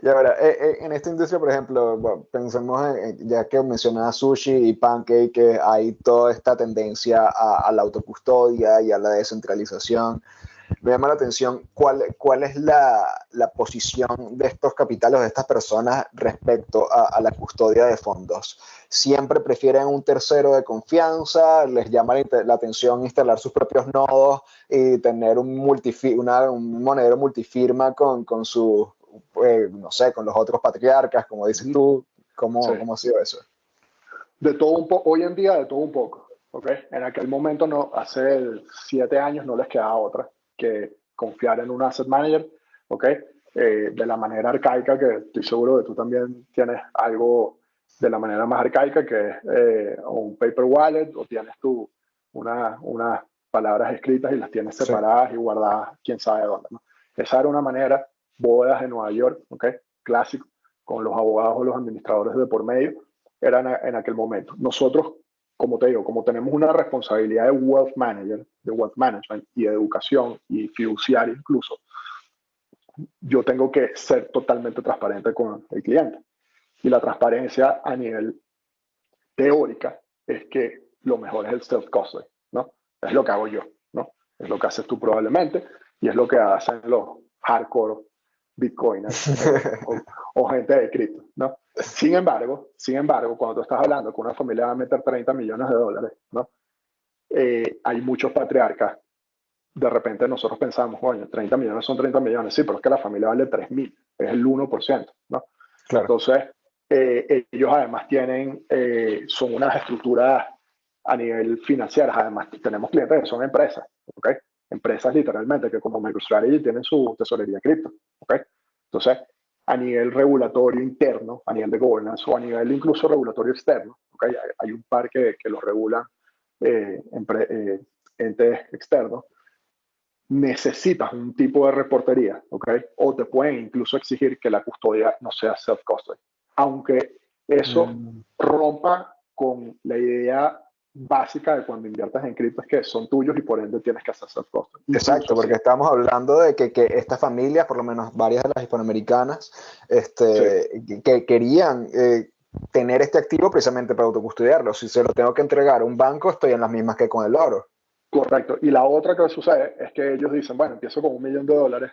Y ahora, en esta industria, por ejemplo, bueno, pensemos ya que mencionabas sushi y pancake, que hay toda esta tendencia a la autocustodia y a la descentralización. Me llama la atención cuál es la posición de estos capitales, de estas personas respecto a la custodia de fondos. Siempre prefieren un tercero de confianza, les llama la atención instalar sus propios nodos y tener un monedero multifirma con su, no sé, con los otros patriarcas, como dices tú. ¿Cómo ha sido eso? De todo un poco, hoy en día de todo un poco, ¿ok? En aquel momento, no, hace 7 años no les quedaba otra que confiar en un asset manager, ¿ok? De la manera arcaica, que estoy seguro que tú también tienes algo de la manera más arcaica, que es un paper wallet, o tienes tú unas palabras escritas y las tienes separadas y guardadas quién sabe dónde, ¿no? Esa era una manera, bodas en Nueva York, ¿ok? Clásico, con los abogados o los administradores de por medio, era en aquel momento. Nosotros, como te digo, como tenemos una responsabilidad de wealth manager, de wealth management y de educación y fiduciaria incluso, yo tengo que ser totalmente transparente con el cliente. Y la transparencia a nivel teórica es que lo mejor es el self-custody, ¿no? Es lo que hago yo, ¿no? Es lo que haces tú probablemente y es lo que hacen los hardcore bitcoiners o gente de cripto, ¿no? Sin embargo, cuando tú estás hablando con una familia va a meter 30 millones de dólares, ¿no? Hay muchos patriarcas. De repente nosotros pensamos, bueno, 30 millones son 30 millones, sí, pero es que la familia vale 3.000, es el 1%, ¿no? Claro. Entonces, ellos además tienen, son unas estructuras a nivel financiero. Además, tenemos clientes que son empresas, ¿ok? Empresas literalmente que como MicroStrategy tienen su tesorería cripto, ¿ok? Entonces, a nivel regulatorio interno, a nivel de governance o a nivel incluso regulatorio externo, ¿ok? Hay un par que los regulan entes externos. Necesitas un tipo de reportería, ¿ok? O te pueden incluso exigir que la custodia no sea self-custody. Aunque eso rompa con la idea básica de cuando inviertes en cripto, es que son tuyos y por ende tienes que hacer self-custody. Exacto, porque estamos hablando de que estas familias, por lo menos varias de las hispanoamericanas, que querían tener este activo precisamente para autocustodiarlo. Si se lo tengo que entregar a un banco, estoy en las mismas que con el oro. Correcto. Y la otra que sucede es que ellos dicen, bueno, empiezo con $1 millón,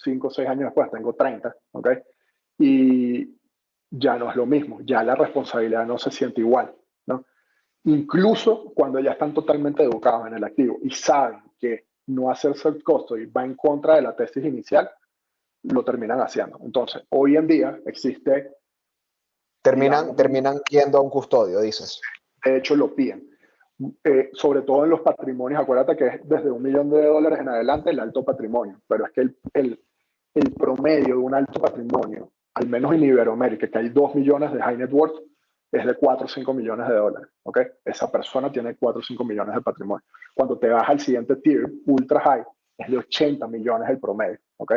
5 o 6 años después tengo 30, ¿ok? Y ya no es lo mismo, ya la responsabilidad no se siente igual, ¿no? Incluso cuando ya están totalmente educados en el activo y saben que no hacer self-custody va en contra de la tesis inicial, lo terminan haciendo. Entonces, hoy en día existe... Terminan yendo a un custodio, dices. De hecho, lo piden. Sobre todo en los patrimonios, acuérdate que es desde $1 millón en adelante el alto patrimonio, pero es que el promedio de un alto patrimonio, al menos en Iberoamérica, que hay 2 millones de high net worth, es de 4 o 5 millones de dólares, ¿ok? Esa persona tiene 4 o 5 millones de patrimonio. Cuando te vas al siguiente tier, ultra high, es de 80 millones el promedio, ¿ok?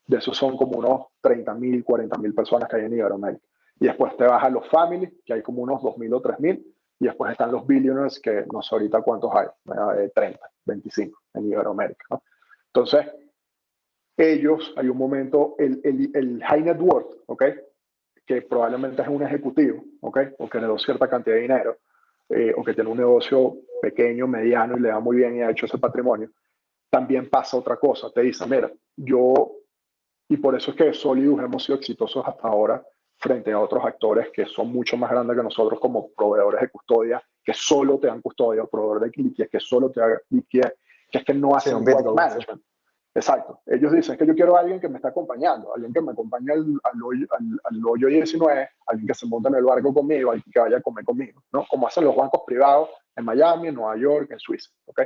De esos son como unos 30.000, 40.000 personas que hay en Iberoamérica. Y después te vas a los family, que hay como unos 2.000 o 3.000, y después están los billionaires, que no sé ahorita cuántos hay, 30, 25 en Iberoamérica, ¿no? Entonces, ellos, hay un momento, el high net worth, ¿ok? Que probablemente es un ejecutivo, ¿ok? O que heredó cierta cantidad de dinero, o que tiene un negocio pequeño, mediano y le va muy bien y ha hecho ese patrimonio, también pasa otra cosa. Te dicen, mira, y por eso es que Solidus hemos sido exitosos hasta ahora frente a otros actores que son mucho más grandes que nosotros como proveedores de custodia, que solo te dan custodia, o proveedor de liquidez, que solo te da liquidez, que es que no hacen wealth management. Exacto. Ellos dicen que yo quiero a alguien que me está acompañando, alguien que me acompañe al hoyo 19, alguien que se monte en el barco conmigo, alguien que vaya a comer conmigo, ¿no? Como hacen los bancos privados en Miami, en Nueva York, en Suiza, ¿ok?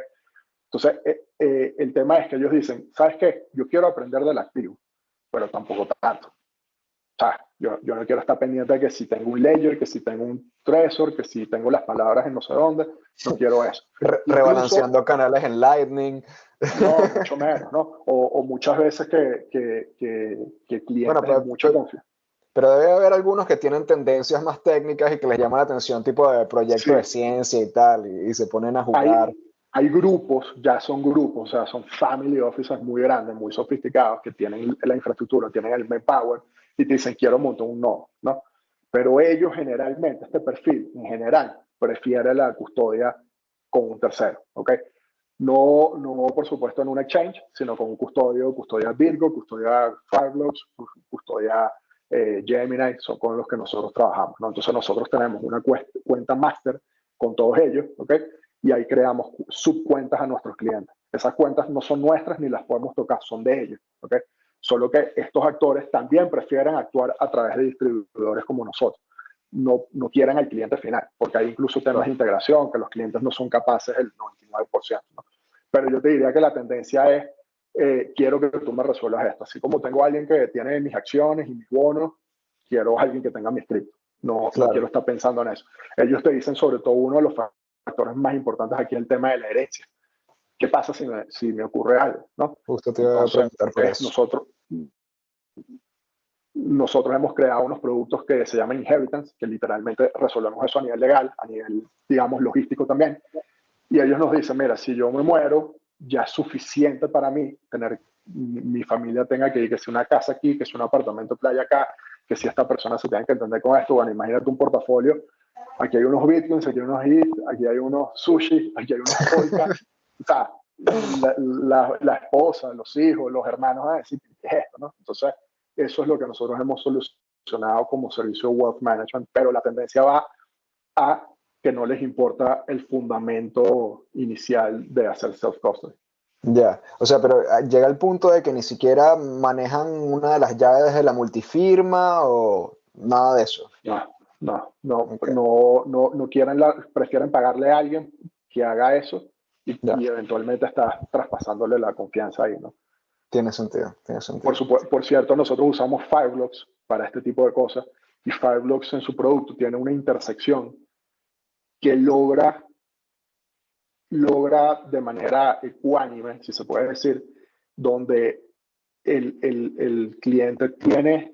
Entonces, el tema es que ellos dicen, ¿sabes qué? Yo quiero aprender del activo, pero tampoco tanto. O sea, yo no quiero estar pendiente de que si tengo un ledger, que si tengo un Trezor, que si tengo las palabras en no sé dónde, no quiero eso. Rebalanceando canales en Lightning. No, mucho menos, ¿no? O muchas veces que clientes de mucha confianza. Pero debe haber algunos que tienen tendencias más técnicas y que les llama la atención, tipo de proyecto de ciencia y tal, y se ponen a jugar. Hay grupos, ya son grupos, o sea, son family offices muy grandes, muy sofisticados, que tienen la infraestructura, tienen el manpower, y te dicen, quiero montar un nodo, ¿no? Pero ellos generalmente, este perfil, en general, prefiere la custodia con un tercero, ¿ok? No, por supuesto, en un exchange, sino con un custodia Virgo, custodia Fireblocks, custodia Gemini, son con los que nosotros trabajamos, ¿no? Entonces nosotros tenemos una cuenta master con todos ellos, ¿ok? Y ahí creamos subcuentas a nuestros clientes. Esas cuentas no son nuestras ni las podemos tocar, son de ellos, ¿ok? Solo que estos actores también prefieren actuar a través de distribuidores como nosotros. No quieren al cliente final, porque hay incluso temas de integración que los clientes no son capaces del 99%, ¿no? Pero yo te diría que la tendencia es, quiero que tú me resuelvas esto. Así como tengo a alguien que tiene mis acciones y mis bonos, quiero a alguien que tenga mis criptos. No quiero estar pensando en eso. Ellos te dicen, sobre todo, uno de los factores más importantes aquí es el tema de la herencia. ¿Qué pasa si me ocurre algo? ¿No? Justo te iba a preguntar por eso. Nosotros hemos creado unos productos que se llaman Inheritance, que literalmente resolvemos eso a nivel legal, a nivel, digamos, logístico también. Y ellos nos dicen, mira, si yo me muero, ya es suficiente para mí tener mi familia tenga que ir, que si una casa aquí, que si un apartamento playa acá, que si esta persona se tenga que entender con esto. Bueno, imagínate un portafolio. Aquí hay unos bitcoins, aquí hay unos hits, aquí hay unos sushi, aquí hay unos polka. O sea, la esposa, los hijos, los hermanos van a decir, ¿qué es esto? ¿No? Entonces, eso es lo que nosotros hemos solucionado como servicio de wealth management, pero la tendencia va a que no les importa el fundamento inicial de hacer self-custody. Ya, o sea, pero llega el punto de que ni siquiera manejan una de las llaves de la multifirma o nada de eso. Okay. No prefieren pagarle a alguien que haga eso y eventualmente está traspasándole la confianza ahí, ¿no? Tiene sentido, tiene sentido. Por cierto, nosotros usamos Fireblocks para este tipo de cosas y Fireblocks en su producto tiene una intersección que logra de manera ecuánime, si se puede decir, donde el cliente tiene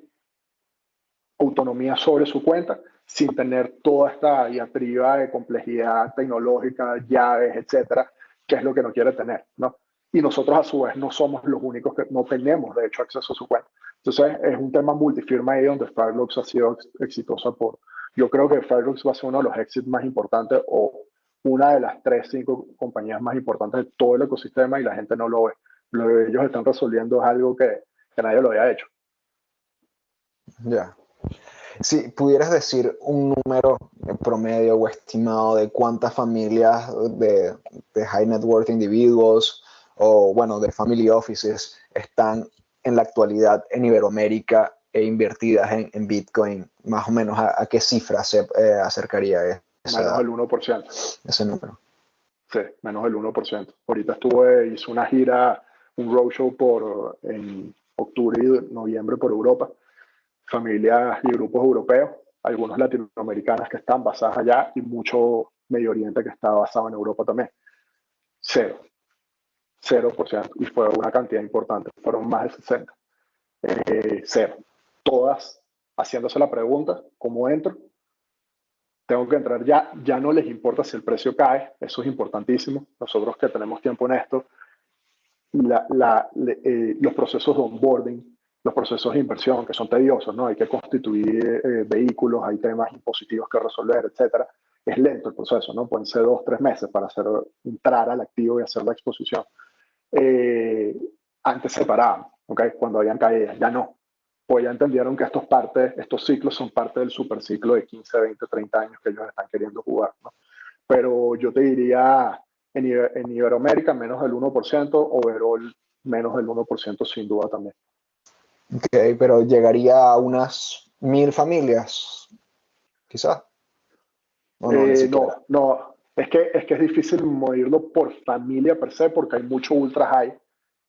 autonomía sobre su cuenta sin tener toda esta diatriba de complejidad tecnológica, llaves, etcétera, que es lo que no quiere tener, ¿no? Y nosotros a su vez no somos los únicos que no tenemos de hecho acceso a su cuenta. Entonces es un tema multifirma ahí donde Fireblocks ha sido exitosa yo creo que Fireblocks va a ser uno de los exits más importantes o una de las 3, 5 compañías más importantes de todo el ecosistema y la gente no lo ve. Lo que ellos están resolviendo es algo que nadie lo había hecho. Ya. Si pudieras decir un número promedio o estimado de cuántas familias de high net worth individuos o, bueno, de family offices están en la actualidad en Iberoamérica e invertidas en Bitcoin, más o menos, ¿a qué cifra se acercaría menos del 1%. Ese número? Sí, menos del 1%. Ahorita hice una gira, un roadshow en octubre y noviembre por Europa. Familias y grupos europeos, algunos latinoamericanos que están basados allá y mucho Medio Oriente que está basado en Europa también. 0%. Y fue una cantidad importante, fueron más de 60. 0. Todas haciéndose la pregunta, ¿cómo entro? Tengo que entrar ya no les importa si el precio cae, eso es importantísimo. Nosotros que tenemos tiempo en esto, los procesos de onboarding, los procesos de inversión, que son tediosos, ¿no? Hay que constituir vehículos, hay temas impositivos que resolver, etcétera. Es lento el proceso, ¿no? Pueden ser 2, 3 meses para entrar al activo y hacer la exposición. Antes se paraban, ¿ok? Cuando habían caídas, ya no. Pues ya entendieron que estos ciclos son parte del superciclo de 15, 20, 30 años que ellos están queriendo jugar, ¿no? Pero yo te diría, en Iberoamérica menos del 1%, overall menos del 1% sin duda también. Ok, pero llegaría a unas 1000 familias, quizás. No, es que es difícil medirlo por familia per se, porque hay mucho ultra high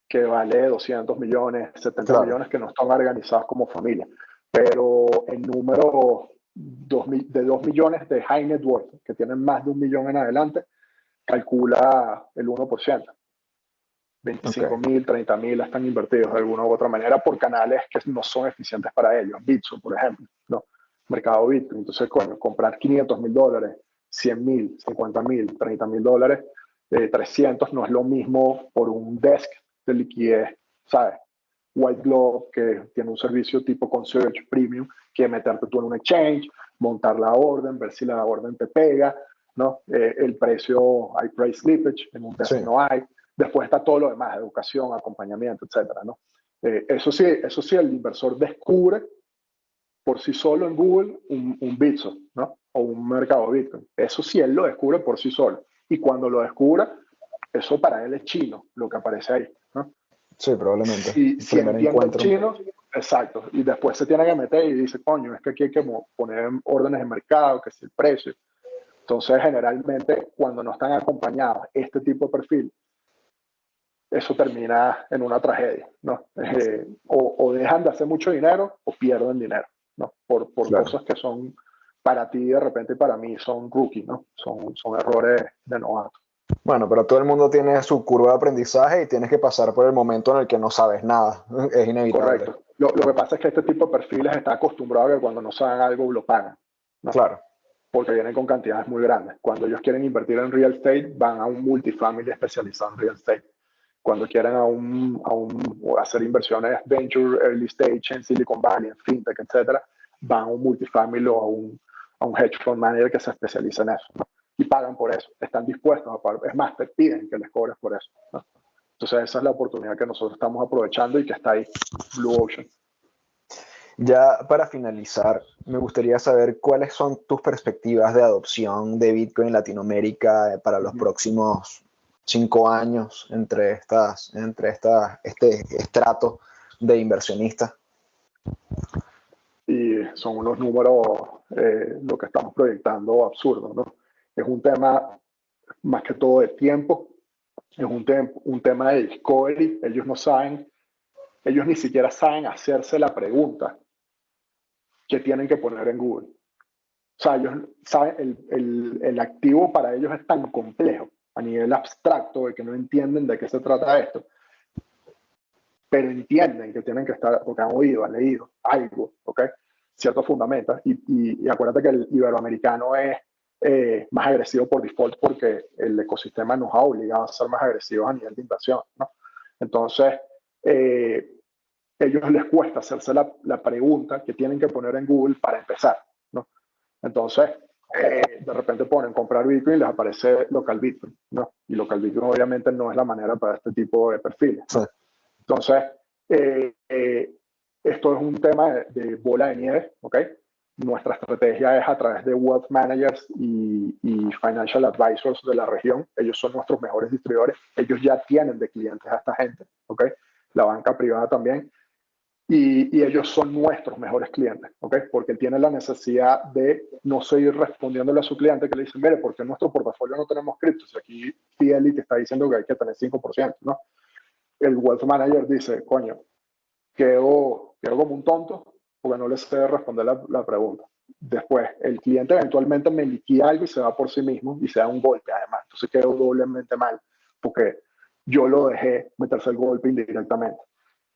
que vale 200 millones, 70 millones que no están organizados como familia. Pero el número de 2 millones de high net worth, que tienen más de 1 millón en adelante, calcula el 1%. 25.000, 30.000 están invertidos de alguna u otra manera por canales que no son eficientes para ellos. Bitso, por ejemplo, ¿no? Mercado Bitcoin. Entonces, comprar $500,000, 100.000, 50.000, 30.000, 300 no es lo mismo por un desk de liquidez, ¿sabes? White Glove, que tiene un servicio tipo concierge premium, que meterte tú en un exchange, montar la orden, ver si la orden te pega, ¿no? El precio, hay price slippage, en un desk no hay. Después está todo lo demás, educación, acompañamiento, etcétera, ¿no? Eso sí, el inversor descubre por sí solo en Google un Bitso, ¿no? O un mercado Bitcoin. Eso sí, él lo descubre por sí solo. Y cuando lo descubra, eso para él es chino, lo que aparece ahí, ¿no? Sí, probablemente. Si entiende el chino, exacto. Y después se tiene que meter y dice, coño, es que aquí hay que poner órdenes de mercado, que es el precio. Entonces, generalmente, cuando no están acompañados este tipo de perfil, eso termina en una tragedia, ¿no? O dejan de hacer mucho dinero o pierden dinero, ¿no? Por cosas que son para ti de repente y para mí son rookie, ¿no? Son errores de novato. Bueno, pero todo el mundo tiene su curva de aprendizaje y tienes que pasar por el momento en el que no sabes nada. Es inevitable. Correcto. Lo que pasa es que este tipo de perfiles está acostumbrado a que cuando no saben algo lo pagan, ¿no? Claro. Porque vienen con cantidades muy grandes. Cuando ellos quieren invertir en real estate, van a un multifamily especializado en real estate. cuando quieren hacer inversiones venture, early stage en Silicon Valley, en fintech, etcétera, van a un multifamily o a un hedge fund manager que se especializa en eso, ¿no? Y pagan por eso, están dispuestos a pagar, es más, te piden que les cobres por eso, ¿no? Entonces esa es la oportunidad que nosotros estamos aprovechando y que está ahí, Blue Ocean. Ya para finalizar, me gustaría saber cuáles son tus perspectivas de adopción de Bitcoin en Latinoamérica para los próximos 5 años entre este estrato de inversionistas. Y son unos números, lo que estamos proyectando, absurdos, ¿no? Es un tema más que todo de tiempo, es un tema de discovery. Ellos no saben, ellos ni siquiera saben hacerse la pregunta que tienen que poner en Google. O sea, ellos saben, el activo para ellos es tan complejo a nivel abstracto de que no entienden de qué se trata esto, pero entienden que tienen que estar, porque han oído, han leído algo, ¿ok? Ciertos fundamentos. Y acuérdate que el iberoamericano es más agresivo por default porque el ecosistema nos ha obligado a ser más agresivos a nivel de inversión, ¿no? Entonces, ellos les cuesta hacerse la pregunta que tienen que poner en Google para empezar, ¿no? Entonces, de repente ponen comprar Bitcoin y les aparece local Bitcoin, ¿no? Y local Bitcoin obviamente no es la manera para este tipo de perfiles, ¿no? Sí. Entonces, esto es un tema de bola de nieve, ¿ok? Nuestra estrategia es a través de wealth managers y financial advisors de la región. Ellos son nuestros mejores distribuidores. Ellos ya tienen de clientes a esta gente, ¿ok? La banca privada también. Y ellos son nuestros mejores clientes, ¿ok? Porque tienen la necesidad de no seguir respondiéndole a su cliente que le dicen, mire, ¿por qué en nuestro portafolio no tenemos criptos? Aquí Fidelity te está diciendo que hay que tener 5%, ¿no? El wealth manager dice, coño, quedo como un tonto porque no le sé responder la pregunta. Después, el cliente eventualmente me liquida algo y se va por sí mismo y se da un golpe además. Entonces quedo doblemente mal porque yo lo dejé meterse el golpe indirectamente.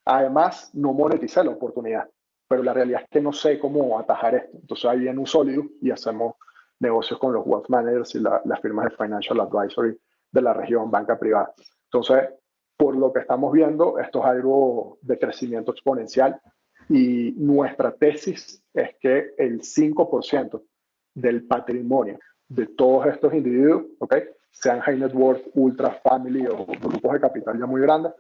Además, no moneticé la oportunidad, pero la realidad es que no sé cómo atajar esto. Entonces ahí viene un sólido y hacemos negocios con los wealth managers y las firmas de financial advisory de la región, banca privada. Entonces, por lo que estamos viendo, esto es algo de crecimiento exponencial y nuestra tesis es que el 5% del patrimonio de todos estos individuos, ¿okay?, sean high net worth, ultra family o grupos de capital ya muy grandes,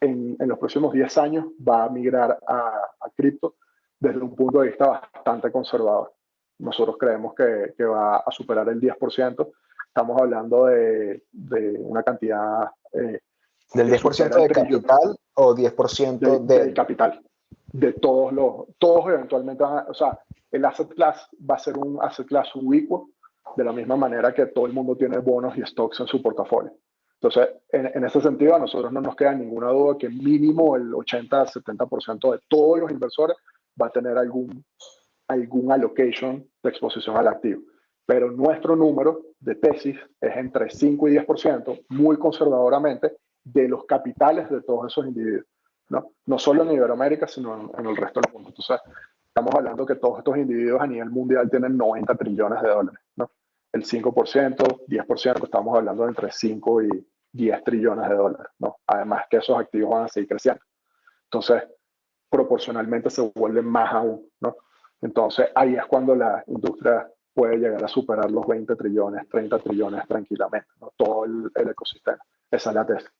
en los próximos 10 años va a migrar a cripto desde un punto de vista bastante conservador. Nosotros creemos que va a superar el 10%. Estamos hablando de una cantidad... ¿Del 10% de capital o 10% del capital? De todos eventualmente van a, o sea, el asset class va a ser un asset class ubicuo, de la misma manera que todo el mundo tiene bonos y stocks en su portafolio. Entonces, en ese sentido, a nosotros no nos queda ninguna duda que mínimo el 80-70% de todos los inversores va a tener algún allocation de exposición al activo. Pero nuestro número de tesis es entre 5 y 10%, muy conservadoramente, de los capitales de todos esos individuos, ¿no? No solo en Iberoamérica, sino en el resto del mundo. Entonces, estamos hablando que todos estos individuos a nivel mundial tienen 90 trillones de dólares, ¿no? El 5%, 10%, estamos hablando de entre 5 y 10 trillones de dólares, ¿no? Además que esos activos van a seguir creciendo. Entonces, proporcionalmente se vuelven más aún, ¿no? Entonces, ahí es cuando la industria puede llegar a superar los 20 trillones, 30 trillones tranquilamente, ¿no? Todo el ecosistema. Esa es la tesis.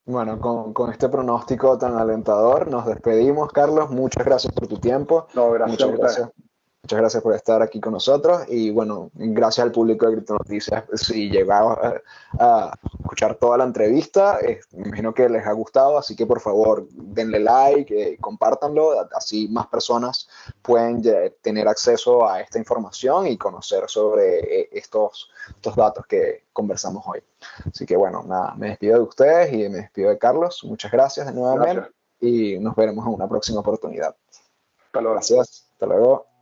Bueno, con este pronóstico tan alentador, nos despedimos, Carlos. Muchas gracias por tu tiempo. No, gracias a ustedes. Muchas gracias por estar aquí con nosotros y bueno, gracias al público de Cripto Noticias. Si llegaron a escuchar toda la entrevista, me imagino que les ha gustado, así que por favor denle like, compártanlo, así más personas pueden tener acceso a esta información y conocer sobre estos datos que conversamos hoy. Así que bueno, nada, me despido de ustedes y me despido de Carlos. Muchas gracias de nuevo y nos veremos en una próxima oportunidad. Hasta luego. Gracias, hasta luego.